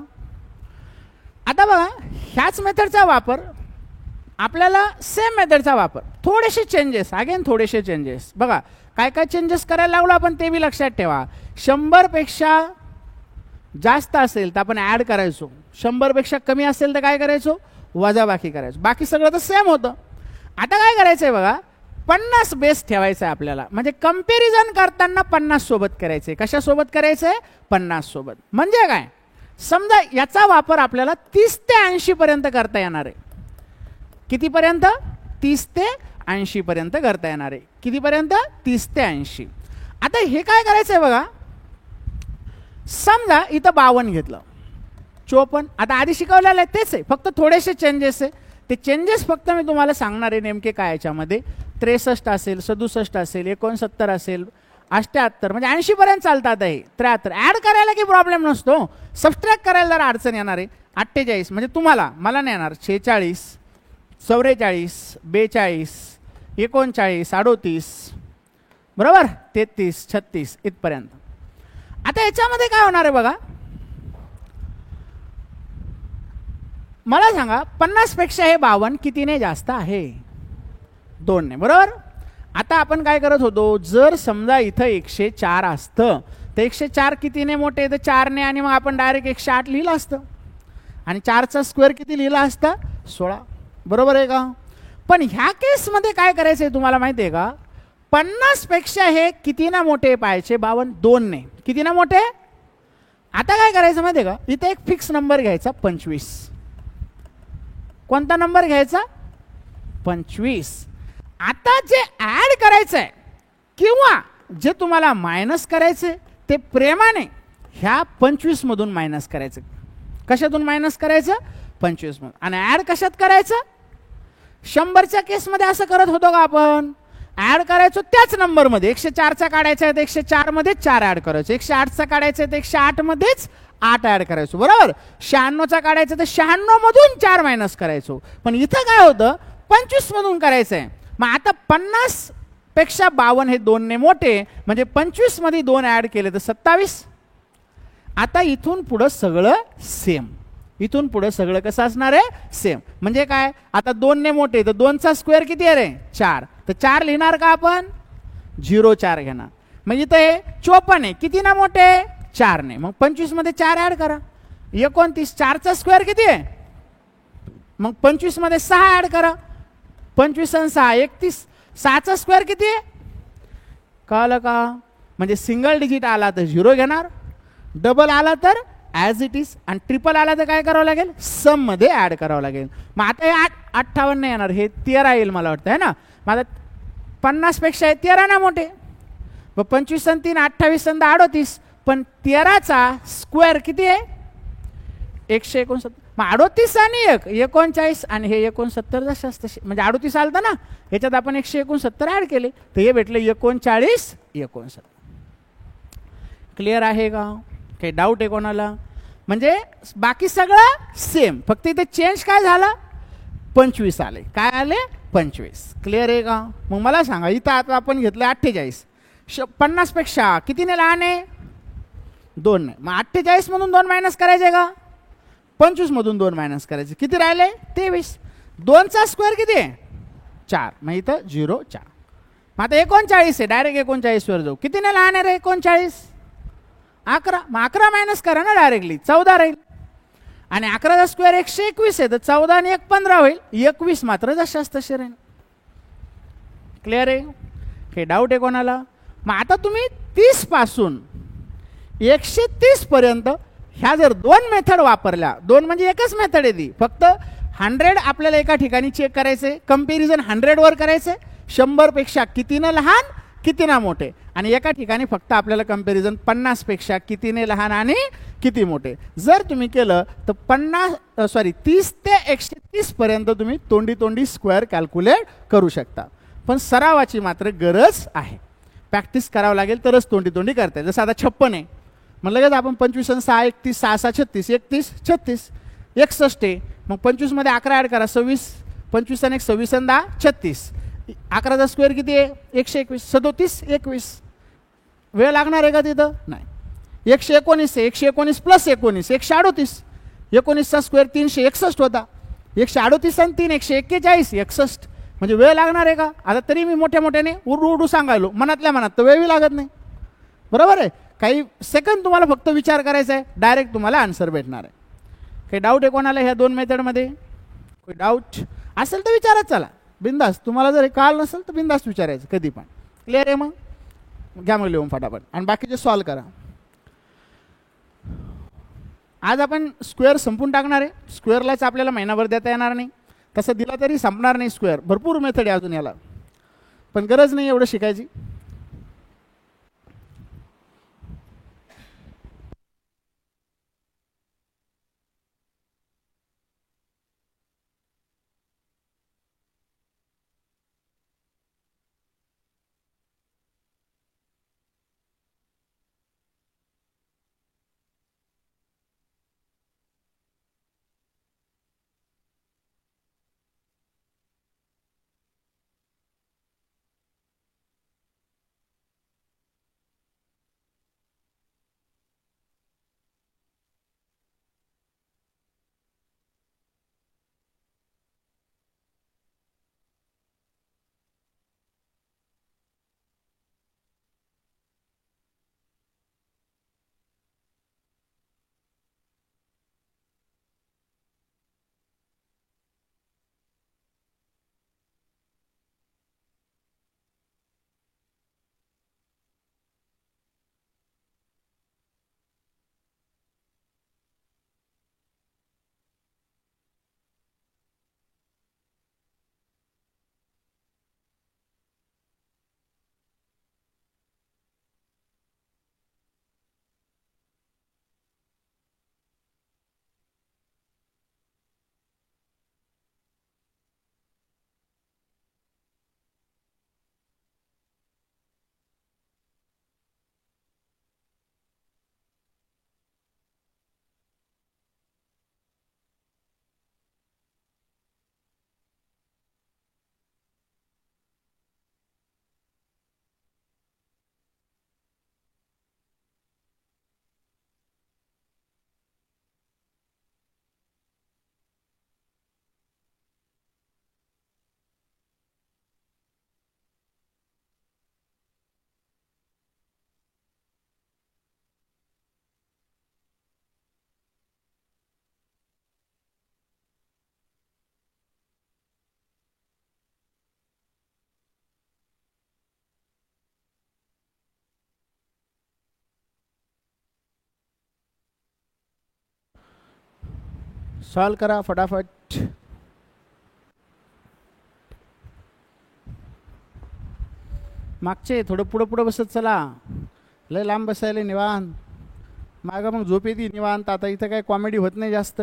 आता बघा ह्याच मेथडचा वापर आपल्याला सेम मेथडचा वापर थोडेसे चेंजेस अगेन थोडेसे चेंजेस बघा काय काय चेंजेस करायला लागलो आपण ते बी लक्षात ठेवा. 100 पेक्षा जास्त असेल तर आपण ॲड करायचो. 100 पेक्षा कमी असेल तर काय करायचो? वजाबाकी करायचो. बाकी सगळं तर सेम होतं. आता काय करायचं आहे बघा 50 बेस ठेवायचा आहे आपल्याला. म्हणजे कंपॅरिझन करताना 50 सोबत करायचे. कशासोबत करायचं आहे? 50 सोबत. म्हणजे काय समजा याचा वापर आपल्याला 30 ते 80 पर्यंत करता येणार आहे. कितीपर्यंत? 30 ते 80 पर्यंत करता येणार आहे. कितीपर्यंत? 30 ते 80. आता हे काय करायचं आहे बघा समजा इथं 52 घेतलं 54. आता आधी शिकवलेलं आहे तेच आहे फक्त थोडेसे चेंजेस आहे. ते चेंजेस फक्त मी तुम्हाला सांगणार आहे नेमके काय याच्यामध्ये. 63 असेल 67 असेल 69 असेल 78 म्हणजे 80 पर्यंत चालतात. हे 73 ॲड करायला काही प्रॉब्लेम नसतो. सबस्ट्रॅक्ट करायला जरा अडचण येणार आहे. 48 म्हणजे तुम्हाला मला नाही येणार. 46 44 42 39 38 बरोबर 33 36 इथपर्यंत. आता याच्यामध्ये काय होणार आहे बघा मला सांगा 50 पेक्षा हे 52 कितीने जास्त आहे? 2 ने. बरोबर. आता आपण काय करत होतो जर समजा इथं 104 असतं तर 104 कितीने मोठे तर 4 ने आणि मग आपण डायरेक्ट 108 लिहिलं असतं आणि 4चा स्क्वेअर किती लिहिला असता? 16. बरोबर आहे का? पण ह्या केसमध्ये काय करायचं आहे तुम्हाला माहिती आहे का 50 पेक्षा हे कितीना मोठे पाहिजे? 52 2 ने. कितीना मोठे? आता काय करायचं माहिती आहे का इथे एक फिक्स नंबर घ्यायचा 25. कोणता नंबर घ्यायचा? 25. आता जे ॲड करायचं आहे किंवा जे तुम्हाला मायनस करायचे ते प्रेमाने ह्या 25 मधून मायनस करायचं. कशातून मायनस करायचं? 25 मधून. आणि ॲड कशात करायचं? 100च्या केसमध्ये असं करत होतो का आपण? ॲड करायचो त्याच नंबरमध्ये. 104चा काढायचा आहे तर 104 मध्ये 4 ॲड करायचो. 108चा काढायचा आहे तर 108 मध्येच 8 ॲड करायचो. बरोबर. 96चा काढायचं तर 96 मधून 4 मायनस करायचो. पण इथं काय होतं 25 मधून करायचं आहे. मग आता 50 पेक्षा 52 हे 2 ने मोठे म्हणजे 25 मध्ये 2 ॲड केले तर 27. आता इथून पुढं सगळं सेम. इथून पुढे सगळं कसं असणार आहे? सेम. म्हणजे काय आता 2 ने मोठे तर 2चा स्क्वेअर किती आहे रे? 4. तर 4 लिहिणार का आपण? 0 4 घेणार. म्हणजे इथं हे 54 आहे. किती ना मोठे? 4 ने. मग 25 मध्ये 4 ॲड करा. 29. 4चा स्क्वेअर किती आहे? मग 25 मध्ये 6 ॲड करा. 25 आणि 6 31. 6चा स्क्वेअर किती आहे? कळलं का? म्हणजे सिंगल डिजिट आला तर 0 घेणार. डबल आला तर ॲज इट इज. आणि ट्रिपल आला तर काय करावं लागेल? सम मध्ये ॲड करावं लागेल. मग आता हे 58 नाही येणार. हे 13 येईल मला वाटतं है ना. मग आता 50 पेक्षा हे 13 ना मोठे. मग 25 आणि 3 28 आणि 38. पण 13चा स्क्वेअर किती आहे? 169. मग 38 आणि 1 39 आणि हे 69 जसं म्हणजे 38 आलं ना ह्याच्यात आपण 169 ॲड केले तर हे भेटले 39 69. क्लिअर आहे का? काही डाऊट आहे कोणाला? म्हणजे बाकी सगळं सेम फक्त इथे चेंज काय झाला? 25 आले. काय आले? 25. क्लिअर आहे का? मग मला सांगा, इथं आता आपण घेतलं 48, 50पेक्षा कितीने लहान आहे? 2 ने. मग 48 मधून 2 मायनस करायचे का? 25 मधून 2 मायनस करायचे. किती राहिले? 23. 2 चा स्क्वेअर किती आहे? 4. मग इथं 0 4. मग आता 39 आहे, डायरेक्ट 39 वर जाऊ. कितीने लहान आहे रे 39? 11. मग 11 मायनस करा ना डायरेक्टली, 14 राहील. आणि 11चा स्क्वेअर 121 आहे, तर 14 आणि 1 15 होईल. 21 मात्र जशाच तसे राहील. क्लिअर आहे? काही डाऊट आहे कोणाला? मग आता तुम्ही 30 पासून 130 पर्यंत ह्या जर 2 मेथड वापरल्या, 2 म्हणजे एकच मेथड आहे ती, फक्त 100 आपल्याला एका ठिकाणी चेक करायचे, कंपॅरिझन 100 वर करायचे, 100 पेक्षा कितीनं लहान कितीना मोठे, आणि एका ठिकाणी फक्त आपल्याला कंपॅरिझन 50 पेक्षा कितीने लहान आणि किती मोठे. जर तुम्ही केलं तर 30 ते 130 पर्यंत तुम्ही तोंडी तोंडी स्क्वेअर कॅल्क्युलेट करू शकता. पण सरावाची मात्र गरज आहे, प्रॅक्टिस करावं लागेल तरच तोंडी तोंडी करता येईल. जसं आता 56 आहे, मग लगेच आपण 25 आणि 6 31, 6 6 36, 31 36, 61 आहे. मग 25 मध्ये 11 ॲड करा, 26. 25 आणि 1 26 आणि 10 36. 11चा स्क्वेअर किती आहे? 121. 37 21. वेळ लागणार आहे का तिथं? नाही. 119 आहे, 119 प्लस 19 138. 19चा स्क्वेअर 361 होता. 138 आणि 3 141 61. म्हणजे वेळ लागणार आहे का? आता तरी मी मोठ्या मोठ्याने उडू सांगायलो, मनातल्या मनात तर वेळही लागत नाही. बरोबर आहे? काही सेकंद तुम्हाला फक्त विचार करायचा आहे, डायरेक्ट तुम्हाला आन्सर भेटणार आहे. काही डाऊट आहे कोणाला ह्या 2 मेथडमध्ये? काही डाऊट असेल तर विचारत चला, बिंदास. तुम्हाला जर कळलं नसेल तर बिंदास विचारायचं कधी पण. क्लिअर आहे? मग घ्या मग लिहून फटाफट आणि बाकीचे सॉल्व करा. आज आपण स्क्वेअर संपून टाकणार आहे. स्क्वेअरलाच आपल्याला महिनाभर देता येणार नाही, तसं दिला तरी संपणार नाही स्क्वेअर. भरपूर मेथड आहे अजून याला, पण गरज नाही एवढं शिकायची. सॉल्व करा फटाफट. मागचे थोडं पुढं पुढं बसत चला, लय लांब बसायला निवांत. मागं मग झोप येते निवांत. आता इथं काय कॉमेडी होत नाही जास्त.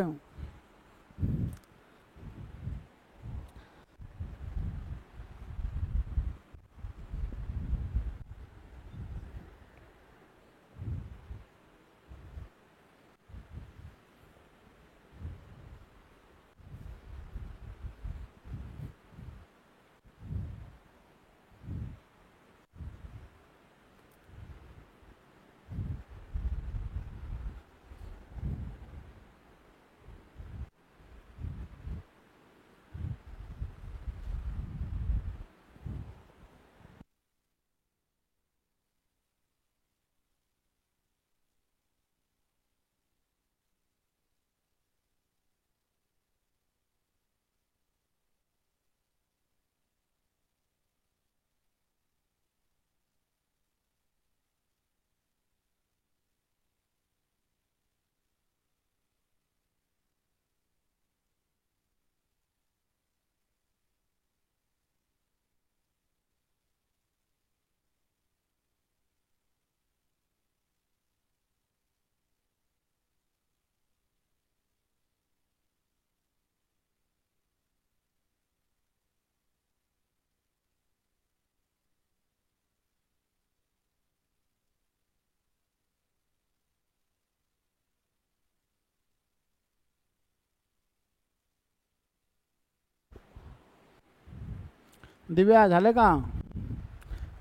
दिव्या झालं का?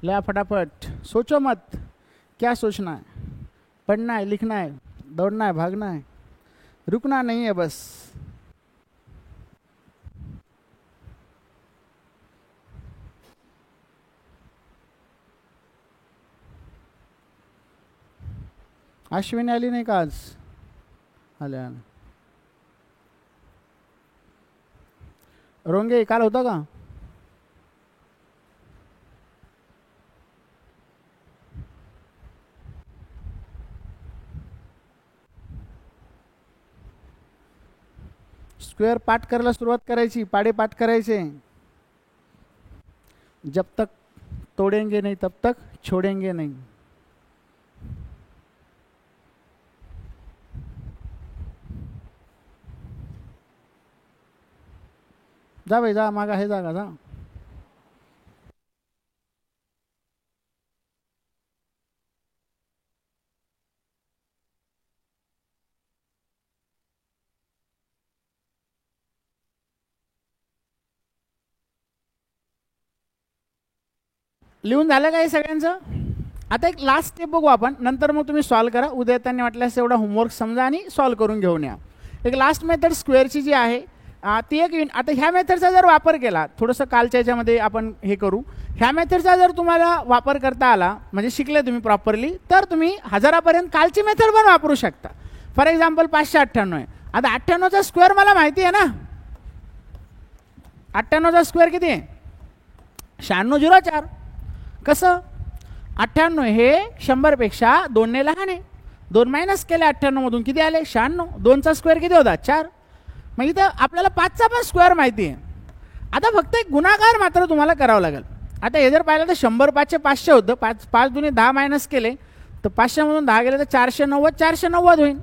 लिया फटाफट, सोचो मत, क्या सोचना है? पढ़ना है, लिखना है, दौड़ना है, भागना है, रुकना नहीं है बस। अश्विनी आली नाही का आज? आल्या. रोंगे काल होता का? स्क्वेअर पाठ करायला सुरुवात करायची, पाडे पाठ करायचे. जब तक तोडेंगे नहीं तब तक छोड़ेंगे नहीं. जा भाई जा, मागा हे जागा जा. लिहून झालं का हे सगळ्यांचं? आता एक लास्ट स्टेप बघू आपण, नंतर मग तुम्ही सॉल्व करा. उद्या त्यांनी वाटल्यास एवढा होमवर्क समजा आणि सॉल्व करून घेऊन या. एक लास्ट मेथड स्क्वेअरची जी आहे ती एक आता ह्या मेथडचा जर वापर केला, थोडंसं कालच्या याच्यामध्ये आपण हे करू, ह्या मेथडचा जर तुम्हाला वापर करता आला, म्हणजे शिकले तुम्ही प्रॉपरली, तर तुम्ही हजारापर्यंत कालची मेथड पण वापरू शकता. फॉर एक्झाम्पल 598 आहे. आता 98चा स्क्वेअर मला माहिती आहे ना. 98चा स्क्वेअर किती आहे? 9604. कसं? 98 हे 100पेक्षा 2ने लहान आहे. 2 मायनस केले 98 मधून किती आले? 96. 2चा स्क्वेअर किती होता? 4. मग इथं आपल्याला 5चा पण स्क्वेअर माहिती आहे. आता फक्त एक गुणाकार मात्र तुम्हाला करावं लागेल. आता हे जर पाहिलं तर 100 5चे 500 होतं. 5 दुने 10 मायनस केले तर 500 मधून 10 गेले तर 490 490 होईल.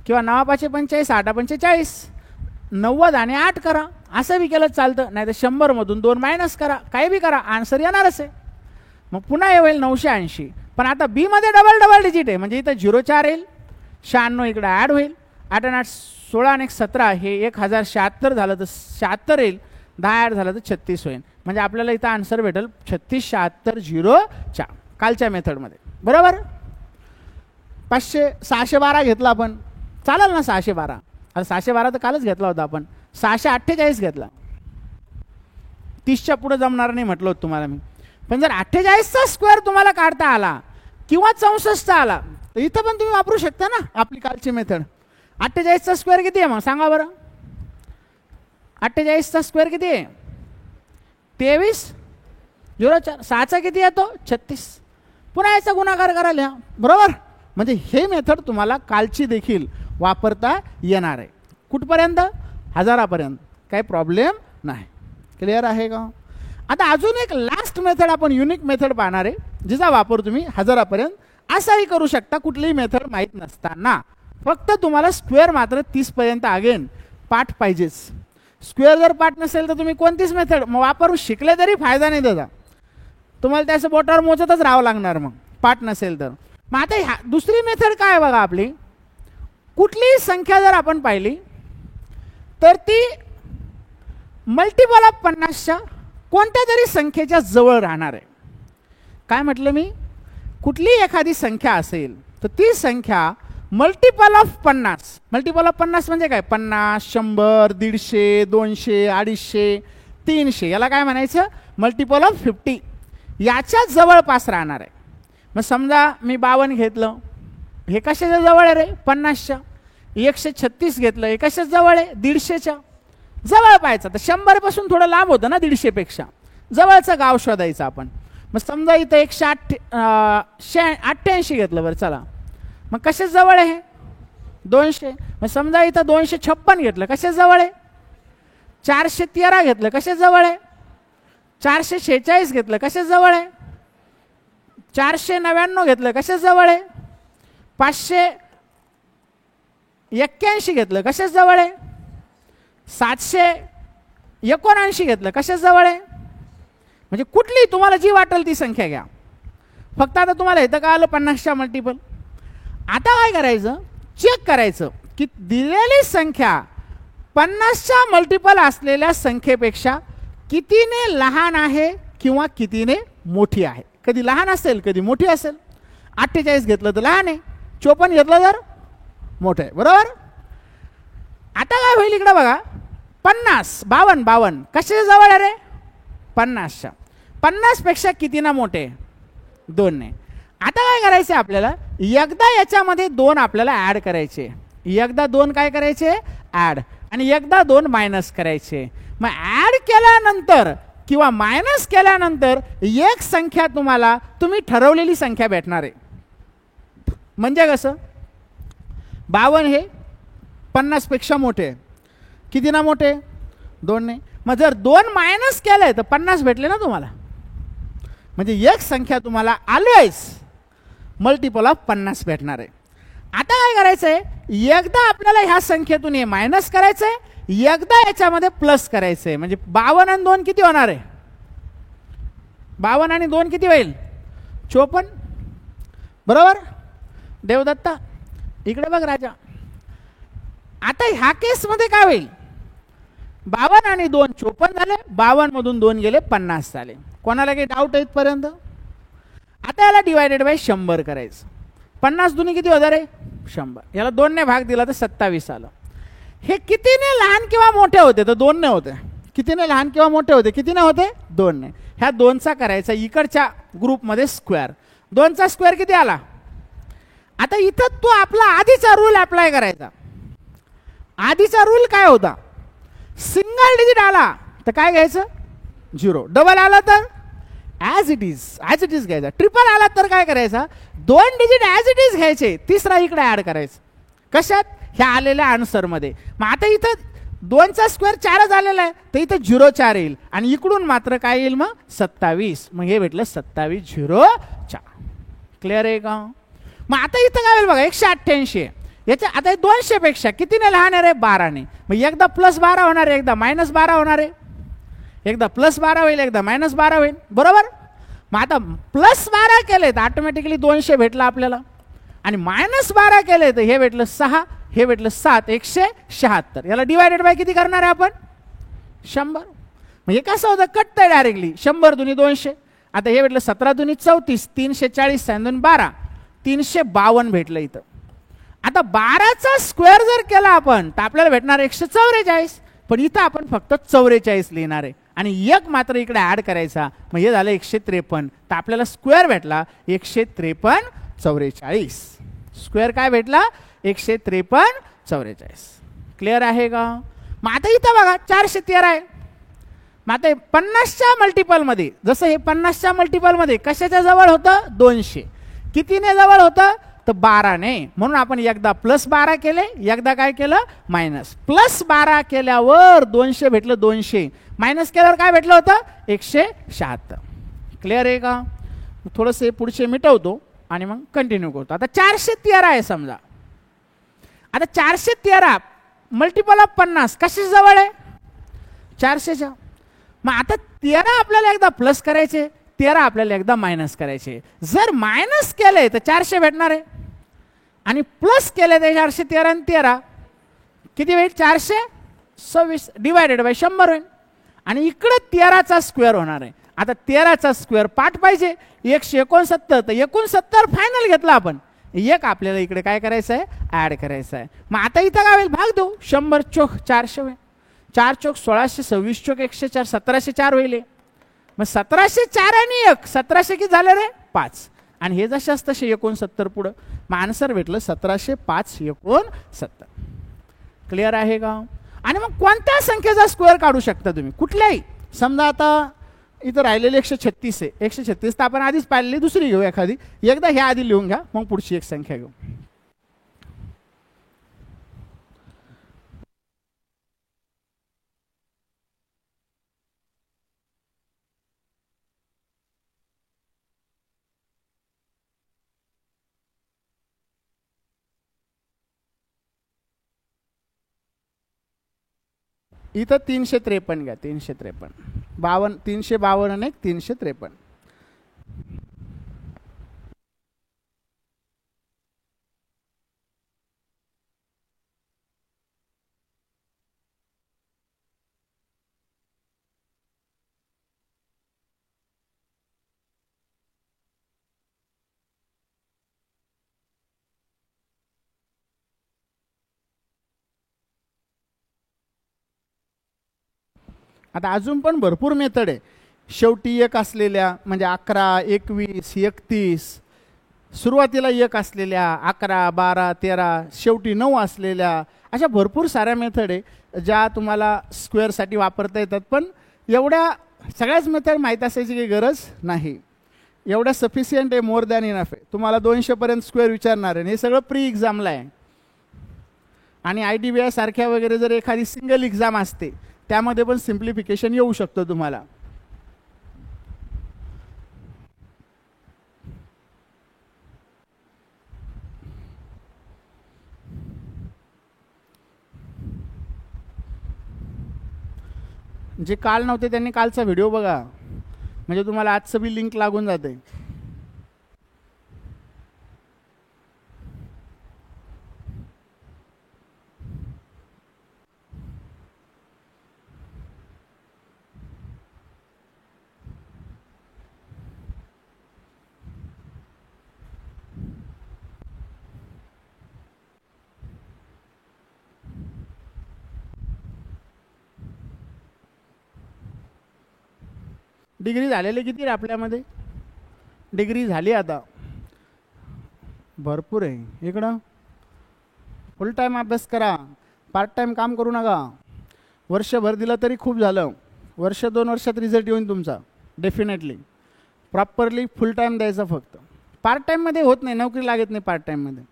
किंवा 9 5 45 8 45 90 आणि 8 करा, असं बी केलं चालतं. नाही तर 100 मधून 2 मायनस करा, काही बी करा, आन्सर येणारच आहे. मग पुन्हा हे होईल 980. पण आता बी मध्ये डबल डबल डिजिट आहे, म्हणजे इथं 04 येईल, 96 इकडे ॲड होईल, 8 आणि 8 16 आणि 17 हे 1076 झालं तर 76 येईल, 10 ॲड झालं तर 36 होईल. म्हणजे आपल्याला इथं आन्सर भेटेल 367604 कालच्या मेथडमध्ये. बरोबर? 612 घेतला आपण, चालेल ना? 612. आता 612 तर कालच घेतला होता आपण. 648 घेतला. 30च्या पुढे जमणार नाही म्हटलं होतं तुम्हाला मी. पण जर 48चा स्क्वेअर तुम्हाला काढता आला किंवा 64चा आला तर इथं पण तुम्ही वापरू शकता ना आपली कालची मेथड. 48चा स्क्वेअर किती आहे मग सांगा बरं? 48चा स्क्वेअर किती आहे? 2304. 6चा किती येतो? 36. पुन्हा याचा गुणाकार करायला ह्या. बरोबर? म्हणजे हे मेथड तुम्हाला कालची देखील वापरता येणार आहे. कुठपर्यंत? हजारापर्यंत. काही प्रॉब्लेम नाही. क्लिअर आहे का? आता अजून एक लास्ट मेथड आपण युनिक मेथड पाहणार आहे, जिचा वापर तुम्ही हजारापर्यंत असाही करू शकता कुठलीही मेथड माहीत नसताना. फक्त तुम्हाला स्क्वेअर मात्र 30 पर्यंत अगेन पाठ पाहिजेच. स्क्वेअर जर पाठ नसेल तर तुम्ही कोणतीच मेथड वापरून शिकले तरी फायदा नाही त्याचा. तुम्हाला त्याचं बोटावर मोजतच राहावं लागणार मग पाठ नसेल तर. मग आता दुसरी मेथड काय बघा आपली, कुठलीही संख्या जर आपण पाहिली तर ती मल्टिपल ऑफ 50च्या कोणत्या तरी संख्येच्या जवळ राहणार आहे. काय म्हटलं मी? कुठलीही एखादी संख्या असेल तर ती संख्या मल्टिपल ऑफ 50. मल्टिपल ऑफ 50 म्हणजे काय? 50 100 150 200 250 300, याला काय म्हणायचं? Multiple of 50. याच्या जवळपास राहणार आहे. मग समजा मी 52 घेतलं, हे कशाच्या जवळ आहे रे? 50च्या. 136 घेतलं, हे कशाच्या जवळ आहे? 150च्या जवळ पाहायचं. तर 100 पासून थोडं लांब होतं ना 150 पेक्षा. जवळचं गाव शोधायचं आपण. मग समजा इथं 188 घेतलं बरं, चला. मग कशाच्या जवळ आहे? 200. मग समजा इथं 256 घेतलं, कशाच्या जवळ आहे? 413 घेतलं, कशाच्या जवळ आहे? 446 घेतलं, कशाच्या जवळ आहे? 499 घेतलं, कशाच्या जवळ आहे? 581 घेतलं, कशाच्या जवळ आहे? 779 घेतलं, कशाच्या जवळ आहे? म्हणजे कुठली तुम्हाला जी वाटेल ती संख्या घ्या. फक्त आता तुम्हाला इथं काय आलं? 50च्या मल्टिपल. आता काय करायचं? चेक करायचं की दिलेली संख्या 50च्या मल्टिपल असलेल्या संख्येपेक्षा कितीने लहान आहे किंवा कितीने मोठी आहे. कधी लहान असेल कधी मोठी असेल. 48 घेतलं तर लहान आहे, 54 घेतलं तर मोठं आहे. बरोबर. आता काय होईल इकडे बघा, 50 52 कशाच्या जवळ आहे रे, 50च्या. 50 पेक्षा किती ना मोठे, 2 ने. आता काय करायचे आपल्याला, एकदा याच्यामध्ये 2 आपल्याला ऍड करायचे, एकदा 2 काय करायचे ऍड, आणि एकदा 2 मायनस करायचे. मग ऍड केल्यानंतर किंवा मायनस केल्यानंतर एक संख्या तुम्हाला तुम्ही ठरवलेली संख्या भेटणार आहे. म्हणजे कसं, 52 हे 50 पेक्षा मोठे, किती ना मोठे, 2 ने. मग जर 2 मायनस केलंय तर 50 भेटले ना तुम्हाला. म्हणजे एक संख्या तुम्हाला ऑलवेज मल्टिपल ऑफ 50 भेटणार आहे. आता काय करायचंय, एकदा आपल्याला ह्या संख्येतून हे मायनस करायचंय, एकदा याच्यामध्ये प्लस करायचंय. म्हणजे 52 आणि 2 किती होणार आहे, 52 आणि 2 किती होईल, 54. बरोबर. देवदत्ता इकडे बघ राजा. आता ह्या केसमध्ये काय होईल, 52 आणि 2 54 झाले, 52 मधून 2 गेले 50 झाले. कोणाला काही डाऊट आहे इथपर्यंत. आता याला डिवायडेड बाय 100 करायचं. 50 दुनी किती होणार आहे, 100. याला 2 ने भाग दिला तर 27 आलं. हे कितीने लहान किंवा मोठे होते तर 2 ने होते. कितीने लहान किंवा मोठे होते, कितीने होते, 2 ने. ह्या 2चा करायचा इकडच्या ग्रुपमध्ये स्क्वेअर. 2चा स्क्वेअर किती आला. आता इथं तो आपला आधीचा रूल अप्लाय करायचा. आधीचा रूल काय होता, सिंगल डिजिट आला तर काय घ्यायचं, 0. डबल आला तर ॲज इट इज घ्यायचा. ट्रिपल आला तर काय करायचा, 2 डिजिट ॲज इट इज घ्यायचे, तिसरा इकडे ॲड करायचं. कशात, ह्या आलेल्या आन्सरमध्ये. मग आता इथं 2चा स्क्वेअर 4 आलेला आहे तर इथं 0 4 येईल, आणि इकडून मात्र काय येईल मग 27. मग हे भेटलं 27 0 4. क्लिअर आहे का. मग आता इथं काय होईल बघा, 188. याच्या आता 200 पेक्षा कितीने लहान आहे रे, 12 ने. मग एकदा प्लस 12 होणार आहे, एकदा मायनस 12 होणार आहे. एकदा प्लस 12 होईल, एकदा मायनस 12 होईल. बरोबर. मग आता प्लस 12 केले तर ऑटोमॅटिकली 200 भेटला आपल्याला, आणि मायनस 12 केले तर हे भेटलं 6, हे भेटलं 7, 176. याला डिवायडेड बाय किती करणार आहे आपण, 100. मग हे कसं होतं, कटतंय डायरेक्टली. 100 दुनी 200. आता हे भेटलं 17 दुनी 34, 340 2 12, 352 भेटलं इथं. आता 12चा स्क्वेअर जर केला आपण तर आपल्याला भेटणार 144. पण इथं आपण फक्त 44 लिहिणार आहे, आणि एक मात्र इकडे ऍड करायचा. मग हे झालं 153. तर आपल्याला स्क्वेअर भेटला 153 44. स्क्वेअर काय भेटला, 153 44. क्लिअर आहे का. मग आता इथं बघा 413 आहे. मग आता 50च्या मल्टिपलमध्ये, जसं हे 50च्या मल्टिपलमध्ये कशाच्या जवळ होतं, 200. कितीने जवळ होतं तर 12 ने. म्हणून आपण एकदा प्लस 12 केले, एकदा काय केलं मायनस. प्लस 12 केल्यावर 200 भेटलं 200, मायनस केल्यावर काय भेटलं होतं 176. क्लिअर आहे का. थोडंसं पुढचे मिटवतो आणि मग कंटिन्यू करतो. आता 413 आहे समजा. आता 413 मल्टिपल ऑफ 50 कशाच्या जवळ आहे, 400च्या. मग आता 13 आपल्याला एकदा प्लस करायचे, 13 आपल्याला एकदा मायनस करायचे. जर मायनस केले तर 400 भेटणार आहे, आणि प्लस केले तर 413 आणि 13 किती होईल, 426 डिवायडेड बाय 100 होईल, आणि इकडे 13चा स्क्वेअर होणार आहे. आता 13चा स्क्वेअर पाठ पाहिजे, 169. तर 69 फायनल घेतला आपण. एक आपल्याला इकडे काय करायचं आहे, ऍड करायचं आहे. मग आता इथं काय होईल, भाग देऊ. 100 चोक 400 होईल, 4 चोक 1600, 26 चोक 104, 1704 होईल. मग 1704 आणि 1 1700 किती झाले रे, 5. आणि हे जशाच तसे 69 पुढं. मग आन्सर भेटलं 1705 69. क्लिअर आहे का. आणि मग कोणत्या संख्येचा स्क्वेअर काढू शकता तुम्ही, कुठल्याही. समजा आता इथं राहिलेले 136 आहे, 136 तर आपण आधीच पाहिलेली, दुसरी घेऊ एखादी. एकदा ह्या आधी लिहून घ्या, मग पुढची एक संख्या घेऊ. इथं 353 घ्या, 353. 352 आणि 353. आता अजून पण भरपूर मेथड आहे. शेवटी एक असलेल्या म्हणजे 11, 21, 31, सुरुवातीला एक असलेल्या 11, 12, 13, शेवटी 9 असलेल्या, अशा भरपूर साऱ्या मेथड आहे ज्या तुम्हाला स्क्वेअरसाठी वापरता येतात. पण एवढ्या सगळ्याच मेथड माहीत असायची काही गरज नाही. एवढ्या सफिशियंट आहे, मोर दॅन इनफ आहे. तुम्हाला 200पर्यंत स्क्वेअर विचारणार आहे. हे सगळं प्री एक्झामला आहे. आणि IDBI सारख्या वगैरे जर एखादी सिंगल एक्झाम असते त्यामध्ये पण सिम्प्लिफिकेशन येऊ शकतं तुम्हाला. जे काल नव्हते त्यांनी कालचा व्हिडिओ बघा, म्हणजे तुम्हाला आजचं बी लिंक लागून जाते. डिग्री झालेले किती रे आपल्यामध्ये? डिग्री झाली आता भरपूर आहे. इकडं फुल टाईम अभ्यास करा, पार्ट टाईम काम करू नका. वर्षभर दिलं तरी खूप झालं. वर्ष 2 वर्षात रिझल्ट येऊन तुमचा डेफिनेटली. प्रॉपरली फुल टाईम द्यायचा फक्त. पार्ट टाईममध्ये होत नाही, नोकरी लागत नाही पार्ट टाईममध्ये.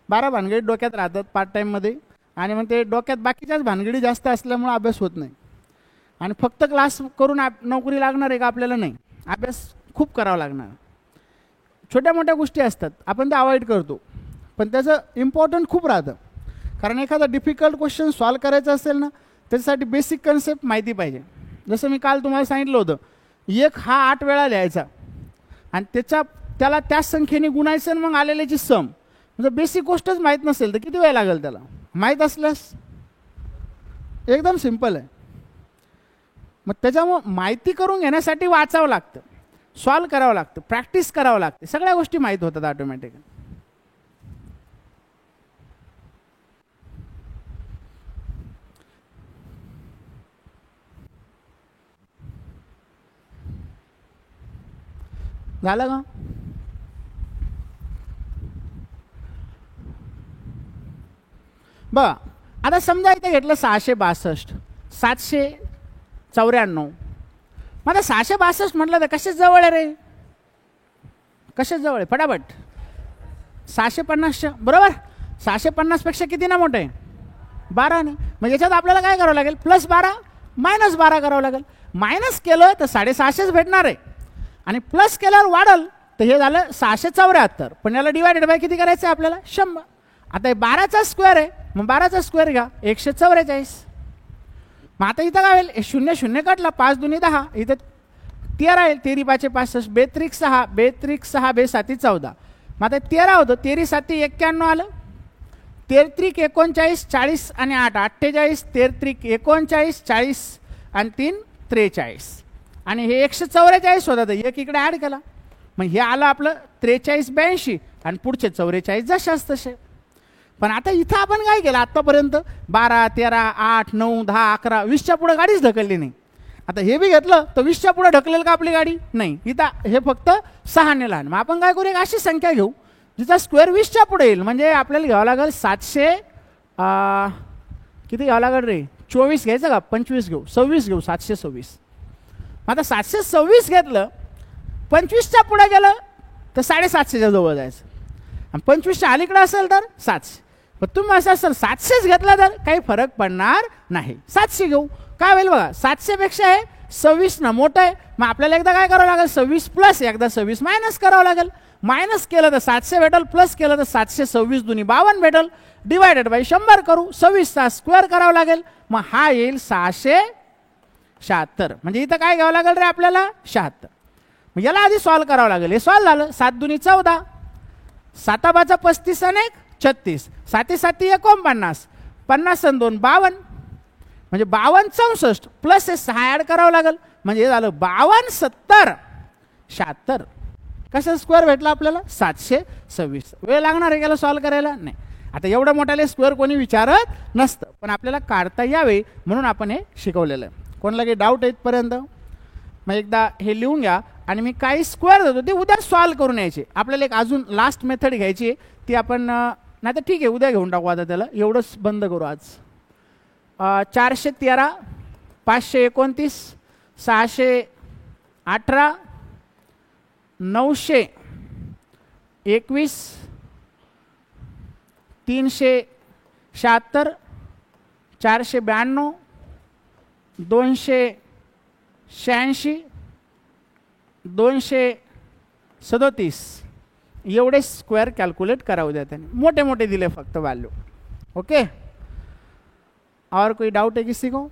12 भानगडी डोक्यात राहतात पार्ट टाईममध्ये, आणि मग ते डोक्यात बाकीच्याच भानगडी जास्त असल्यामुळे अभ्यास होत नाही. आणि फक्त क्लास करून नोकरी लागणार आहे का आपल्याला? नाही, अभ्यास खूप करावा लागणार. छोट्या मोठ्या गोष्टी असतात आपण त्या अवॉइड करतो, पण त्याचं इम्पॉर्टंट खूप राहतं. कारण एखादा डिफिकल्ट क्वेश्चन सॉल्व करायचा असेल ना, त्याच्यासाठी बेसिक कन्सेप्ट माहिती पाहिजे. जसं मी काल तुम्हाला सांगितलं होतं, 1 हा 8 वेळा लिहायचा आणि त्याला त्याच संख्येने गुणायचं आणि मग आलेल्याची सम. म्हणजे बेसिक गोष्टच माहीत नसेल तर किती वेळ लागेल त्याला? माहीत असल्यास एकदम सिम्पल आहे. मग त्याच्यामुळं माहिती करून घेण्यासाठी वाचावं लागतं, सॉल्व करावं लागतं, प्रॅक्टिस करावं लागते. सगळ्या गोष्टी माहीत होतात ऑटोमॅटिकली. झालं का? बघा आता समजा इथे घेतलं 662, 794. मग आता 662 म्हटलं तर कशाच जवळ आहे रे? कशाच जवळ आहे? फटाफट 650 बरोबर. 650 पेक्षा किती ना मोठं आहे? 12 ने. मग याच्यात आपल्याला काय करावं लागेल? +12 -12 करावं लागेल. मायनस केलं तर 650 भेटणार आहे, आणि प्लस केल्यावर वाढल तर हे झालं 674. पण याला डिवायडेड बाय किती करायचं आहे आपल्याला? 100. आता हे 12चा स्क्वेअर आहे, मग 12चा स्क्वेअर घ्या 144. मग आता इथं काय होईल? 0 0 कटला, 5 2 10. इथं 13 येईल. 13 5 65, 2 6, 2 6 2 7 14. मग आता 13 होतं, 13 7 91 आलं. 13 39 40 आणि 8 48. 13 39 40 आणि 3 43. आणि हे 144 होता, तर एक इकडे ॲड केला. मग हे आलं आपलं 43 82, आणि पुढचे 44 जशाच तसे. पण आता इथं आपण काय केलं आत्तापर्यंत? 12 13 8 9 10 11 20च्या पुढे गाडीच ढकलली नाही. आता हे बी घेतलं तर 20च्या पुढे ढकलेल का आपली गाडी? नाही. इथं हे फक्त 6 ने लहान. मग आपण काय करू? एक अशी संख्या घेऊ जिचा स्क्वेअर 20च्या पुढे येईल. म्हणजे आपल्याला घ्यावं लागेल 700 किती घ्यावं लागेल रे? 24 घ्यायचं का? 25 घेऊ, 26 घेऊ, 726. मग आता 726 घेतलं, 25च्या पुढे गेलं तर 750च्या जवळ जायचं, आणि 25च्या अलीकडे असेल तर 700. पण तुम्ही असं असेल 700 घेतला तर काही फरक पडणार नाही. 700 घेऊ. काय होईल बघा? 700 पेक्षा हे 26 ना मोठं आहे. मग आपल्याला एकदा काय करावं लागेल? 26 प्लस एकदा 26 मायनस करावं लागेल. मायनस केलं तर 700 भेटल, प्लस केलं तर 726 दुनी 52 भेटल. डिवायडेड बाय 100 करू, 26चा स्क्वेअर करावं लागेल. मग हा येईल 676. म्हणजे इथं काय घ्यावं लागेल रे आपल्याला? 76. मग याला आधी सॉल्व करावं लागेल. हे सॉल्व झालं. 7 दुनी 14, 7 5 35 आणि 1 36, 7 7 49, 50 आणि 2 52. म्हणजे 52 64 प्लस हे 6 ॲड करावं लागेल. म्हणजे हे झालं 52 70 76. कसं स्क्वेअर भेटला आपल्याला? 726. वेळ लागणार आहे याला सॉल्व करायला? नाही. आता एवढं मोठ्याले स्क्वेअर कोणी विचारत नसतं, पण आपल्याला काढता यावे म्हणून आपण हे शिकवलेलं आहे. कोणाला काही डाऊट आहे इथपर्यंत? मग एकदा हे लिहून घ्या आणि मी काही स्क्वेअर देतो ते उद्या सॉल्व करून यायचे. आपल्याला एक अजून लास्ट मेथड घ्यायची आहे, ती आपण नाही तर ठीक आहे उद्या घेऊन टाकू. आता त्याला एवढंच बंद करू आज. 413, 529, 618, 921, 376, 492, 286, 237 एवढे स्क्वेअर कॅल्क्युलेट करावं द्या त्यांनी. मोठे मोठे दिले फक्त वैल्यू. ओके, और कोई डाउट है किसी को?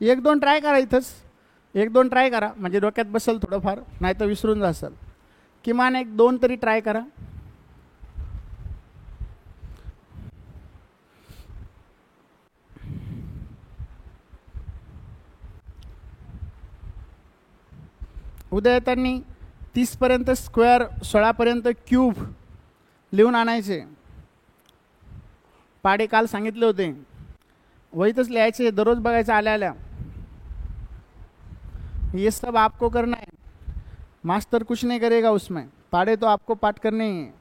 एक दोन ट्राय करा इथंच, एक दोन ट्राय करा म्हणजे डोक्यात बसेल थोडंफार, नाही तर विसरून जासाल. किमान एक दोन तरी ट्राय करा. उद्या येताना 30 पर्यंत स्क्वेअर, 16 पर्यंत क्यूब लिहून आणायचे. पाडे काल सांगितले होते, वहीतच लिहायचे, दररोज बघायचं आल्या आल्या. ये सब आपको करना है, मास्टर कुछ नहीं करेगा उसमें, पाड़े तो आपको पाठ करने ही है.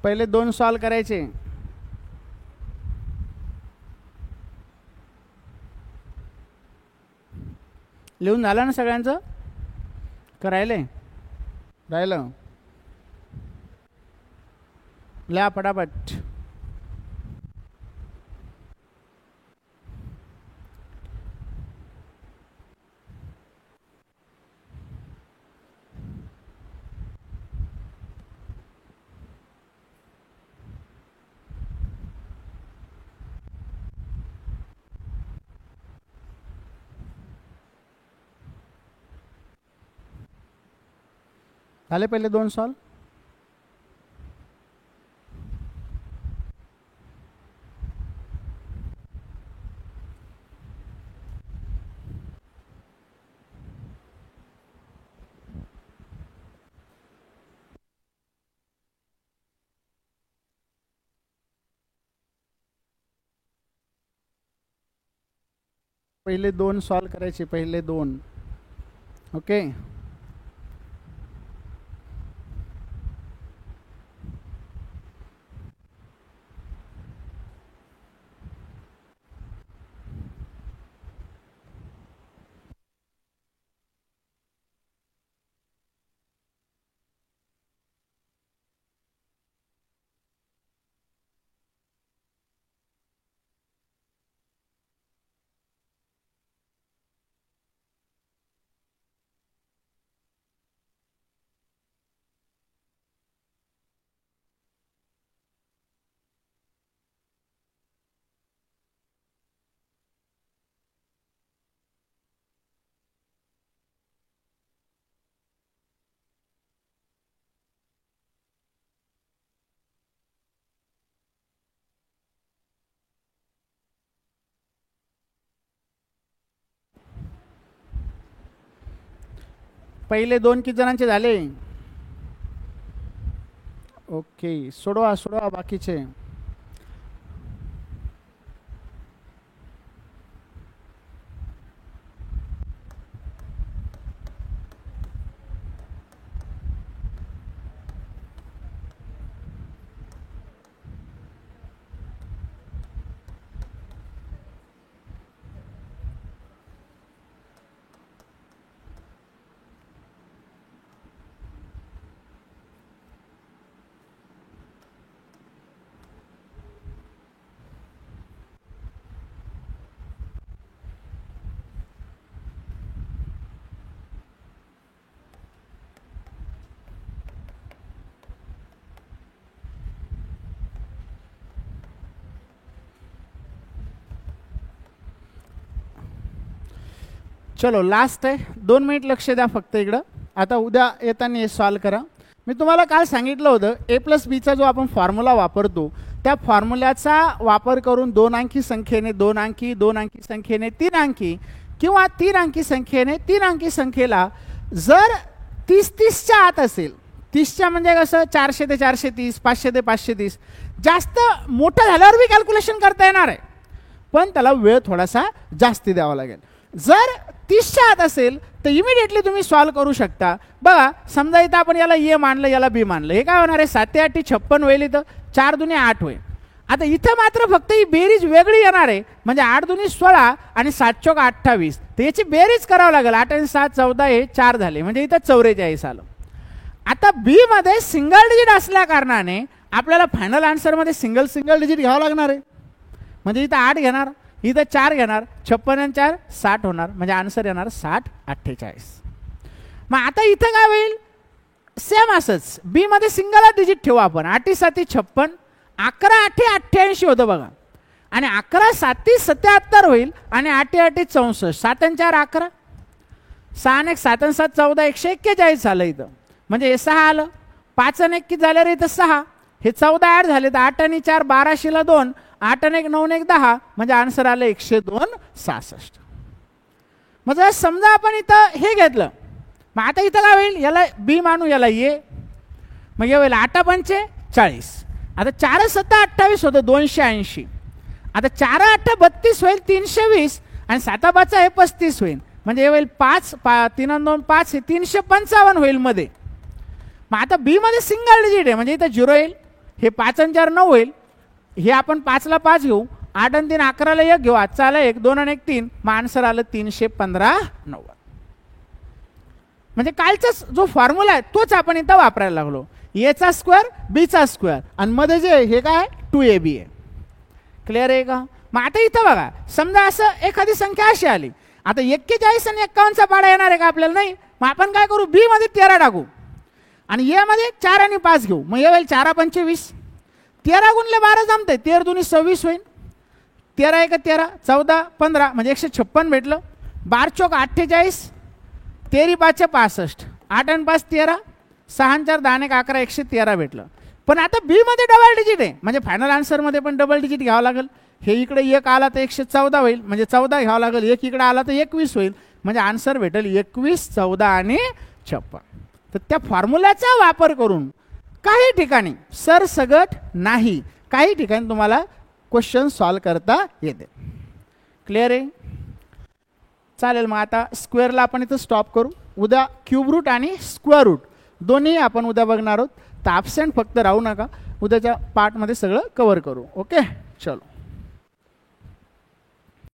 पहिले 2 सॉल्व करायचे. लिहून झालं ना सगळ्यांचं? करायले राहिलं? लिहा पटापट. झाले पहिले 2 सॉल्व? पहिले 2 सॉल्व करायचे, पहिले 2. ओके, पहिले 2 किती जणांचे झाले? ओके, सोडवा सोडवा बाकीचे. चलो लास्ट आहे, 2 मिनिट लक्ष द्या फक्त इकडं. आता उद्या येताना हे सॉल्व करा. मी तुम्हाला काल सांगितलं होतं A+Bचा जो आपण फॉर्म्युला वापरतो त्या फॉर्म्युल्याचा वापर करून 2 अंकी संख्येने 2 अंकी, 2 अंकी संख्येने 3 अंकी किंवा 3 अंकी संख्येने 3 अंकी संख्येला जर 30-30च्या आत असेल, 30च्या म्हणजे कसं 400 ते 430, 500 ते 530, जास्त मोठं झाल्यावर बी कॅल्क्युलेशन करता येणार आहे, पण त्याला वेळ थोडासा जास्ती द्यावा लागेल. जर 30च्या आत असेल तर इमिडिएटली तुम्ही सॉल्व करू शकता. बघा समजा इथं आपण याला ए मानलं, याला बी मानलं, हे काय होणार आहे 7 8 56 होईल, इथं 4 दुने 8 होईल. आता इथं मात्र फक्त ही बेरीज वेगळी येणार आहे, म्हणजे 8 दुने 16 आणि 7 चौक 28, तर याची बेरीज करावं लागेल. 8 आणि 7 14 हे 4 झाले, म्हणजे इथं 44 आलं. आता बी मध्ये सिंगल डिजिट असल्या कारणाने आपल्याला फायनल आन्सरमध्ये सिंगल डिजिट घ्यावं लागणार आहे. म्हणजे इथं 8 घेणार, इथं 4 घेणार, 56 आणि 4 60 होणार, म्हणजे आन्सर येणार 60 48. मग आता इथं काय होईल, सेम असंच बी मध्ये सिंगल डिजिट ठेवू आपण. 8 7 56, 11 8 88 होतं बघा, आणि 11 7 77 होईल, आणि 8 8 64, 7 आणि 4 11, 6 आणि 1 7 आणि 7 14 141 झालं इथं, म्हणजे हे 6 आलं. 5 आणि 1 किती झालं रे इथं 6, हे 14 ॲड झाले तर 8 आणि 4 1200ला 2, 8 आणि 1 9 आणि 1 10, म्हणजे आन्सर आलं 102 66. मग जर समजा आपण इथं हे घेतलं, मग आता इथं काय होईल, याला बी मानू, याला ये, मग हे होईल 8 पंचे 40. आता 4 7 28 होतं 280, आता 4 8 32 होईल 320, आणि 7 5 हे 35 होईल, म्हणजे हे होईल 5 3 आणि 2 5, हे 355 होईल मध्ये. मग आता बी मध्ये सिंगल डिजिट आहे, म्हणजे इथं 0 येईल, हे 5 आणि 4 9 होईल, हे आपण 5 ला 5 घेऊ, 8 आणि 3 11 ला 1 घेऊ, आजचा आला 1 2 आणि 1 3, मग आन्सर आलं 315 90. म्हणजे कालचाच जो फॉर्म्युला आहे तोच आपण इथं वापरायला लागलो. एचा स्क्वेअर बीचा स्क्वेअर, आणि मध्ये जे हे काय 2AB आहे. क्लिअर आहे का? मग आता इथं बघा, समजा असं एखादी संख्या अशी आली, आता 41 आणि 51चा पाडा येणार आहे का आपल्याला, नाही. मग आपण काय करू, बी मध्ये 13 टाकू, आणि ए मध्ये 4 आणि 5 घेऊ, मग हे होईल 4 पंचे 20, 13 गुणले 12 जमते, 13 दुनी 26 होईल, 13 1 13, 14 15, म्हणजे 156 भेटलं. 12 चौक 48, 13 5 65, 8 आणि 5 13, 6 आणि 4 10 आणि 11 113 भेटलं. पण आता बी मध्ये डबल डिजिट आहे, म्हणजे फायनल आन्सरमध्ये पण डबल डिजिट घ्यावं लागेल. हे इकडे 1 आला तर 114 होईल, म्हणजे 14 घ्यावं लागेल, 1 इकडे आला तर 21 होईल, म्हणजे आन्सर भेटेल 21 14 आणि 56. तर त्या फॉर्म्युल्याचा वापर करून काही ठिकाणी सरसगट नाही, काही ठिकाणी तुम्हाला क्वेश्चन सॉल्व करता येते. क्लिअर आहे? चालेल. मग आता स्क्वेअरला आपण इथं स्टॉप करू. उद्या क्यूब रूट आणि स्क्वेअर रूट दोन्ही आपण उद्या बघणार आहोत, तर ॲब्सेंट फक्त राहू नका, उद्याच्या पार्टमध्ये सगळं कव्हर करू. ओके, चलो.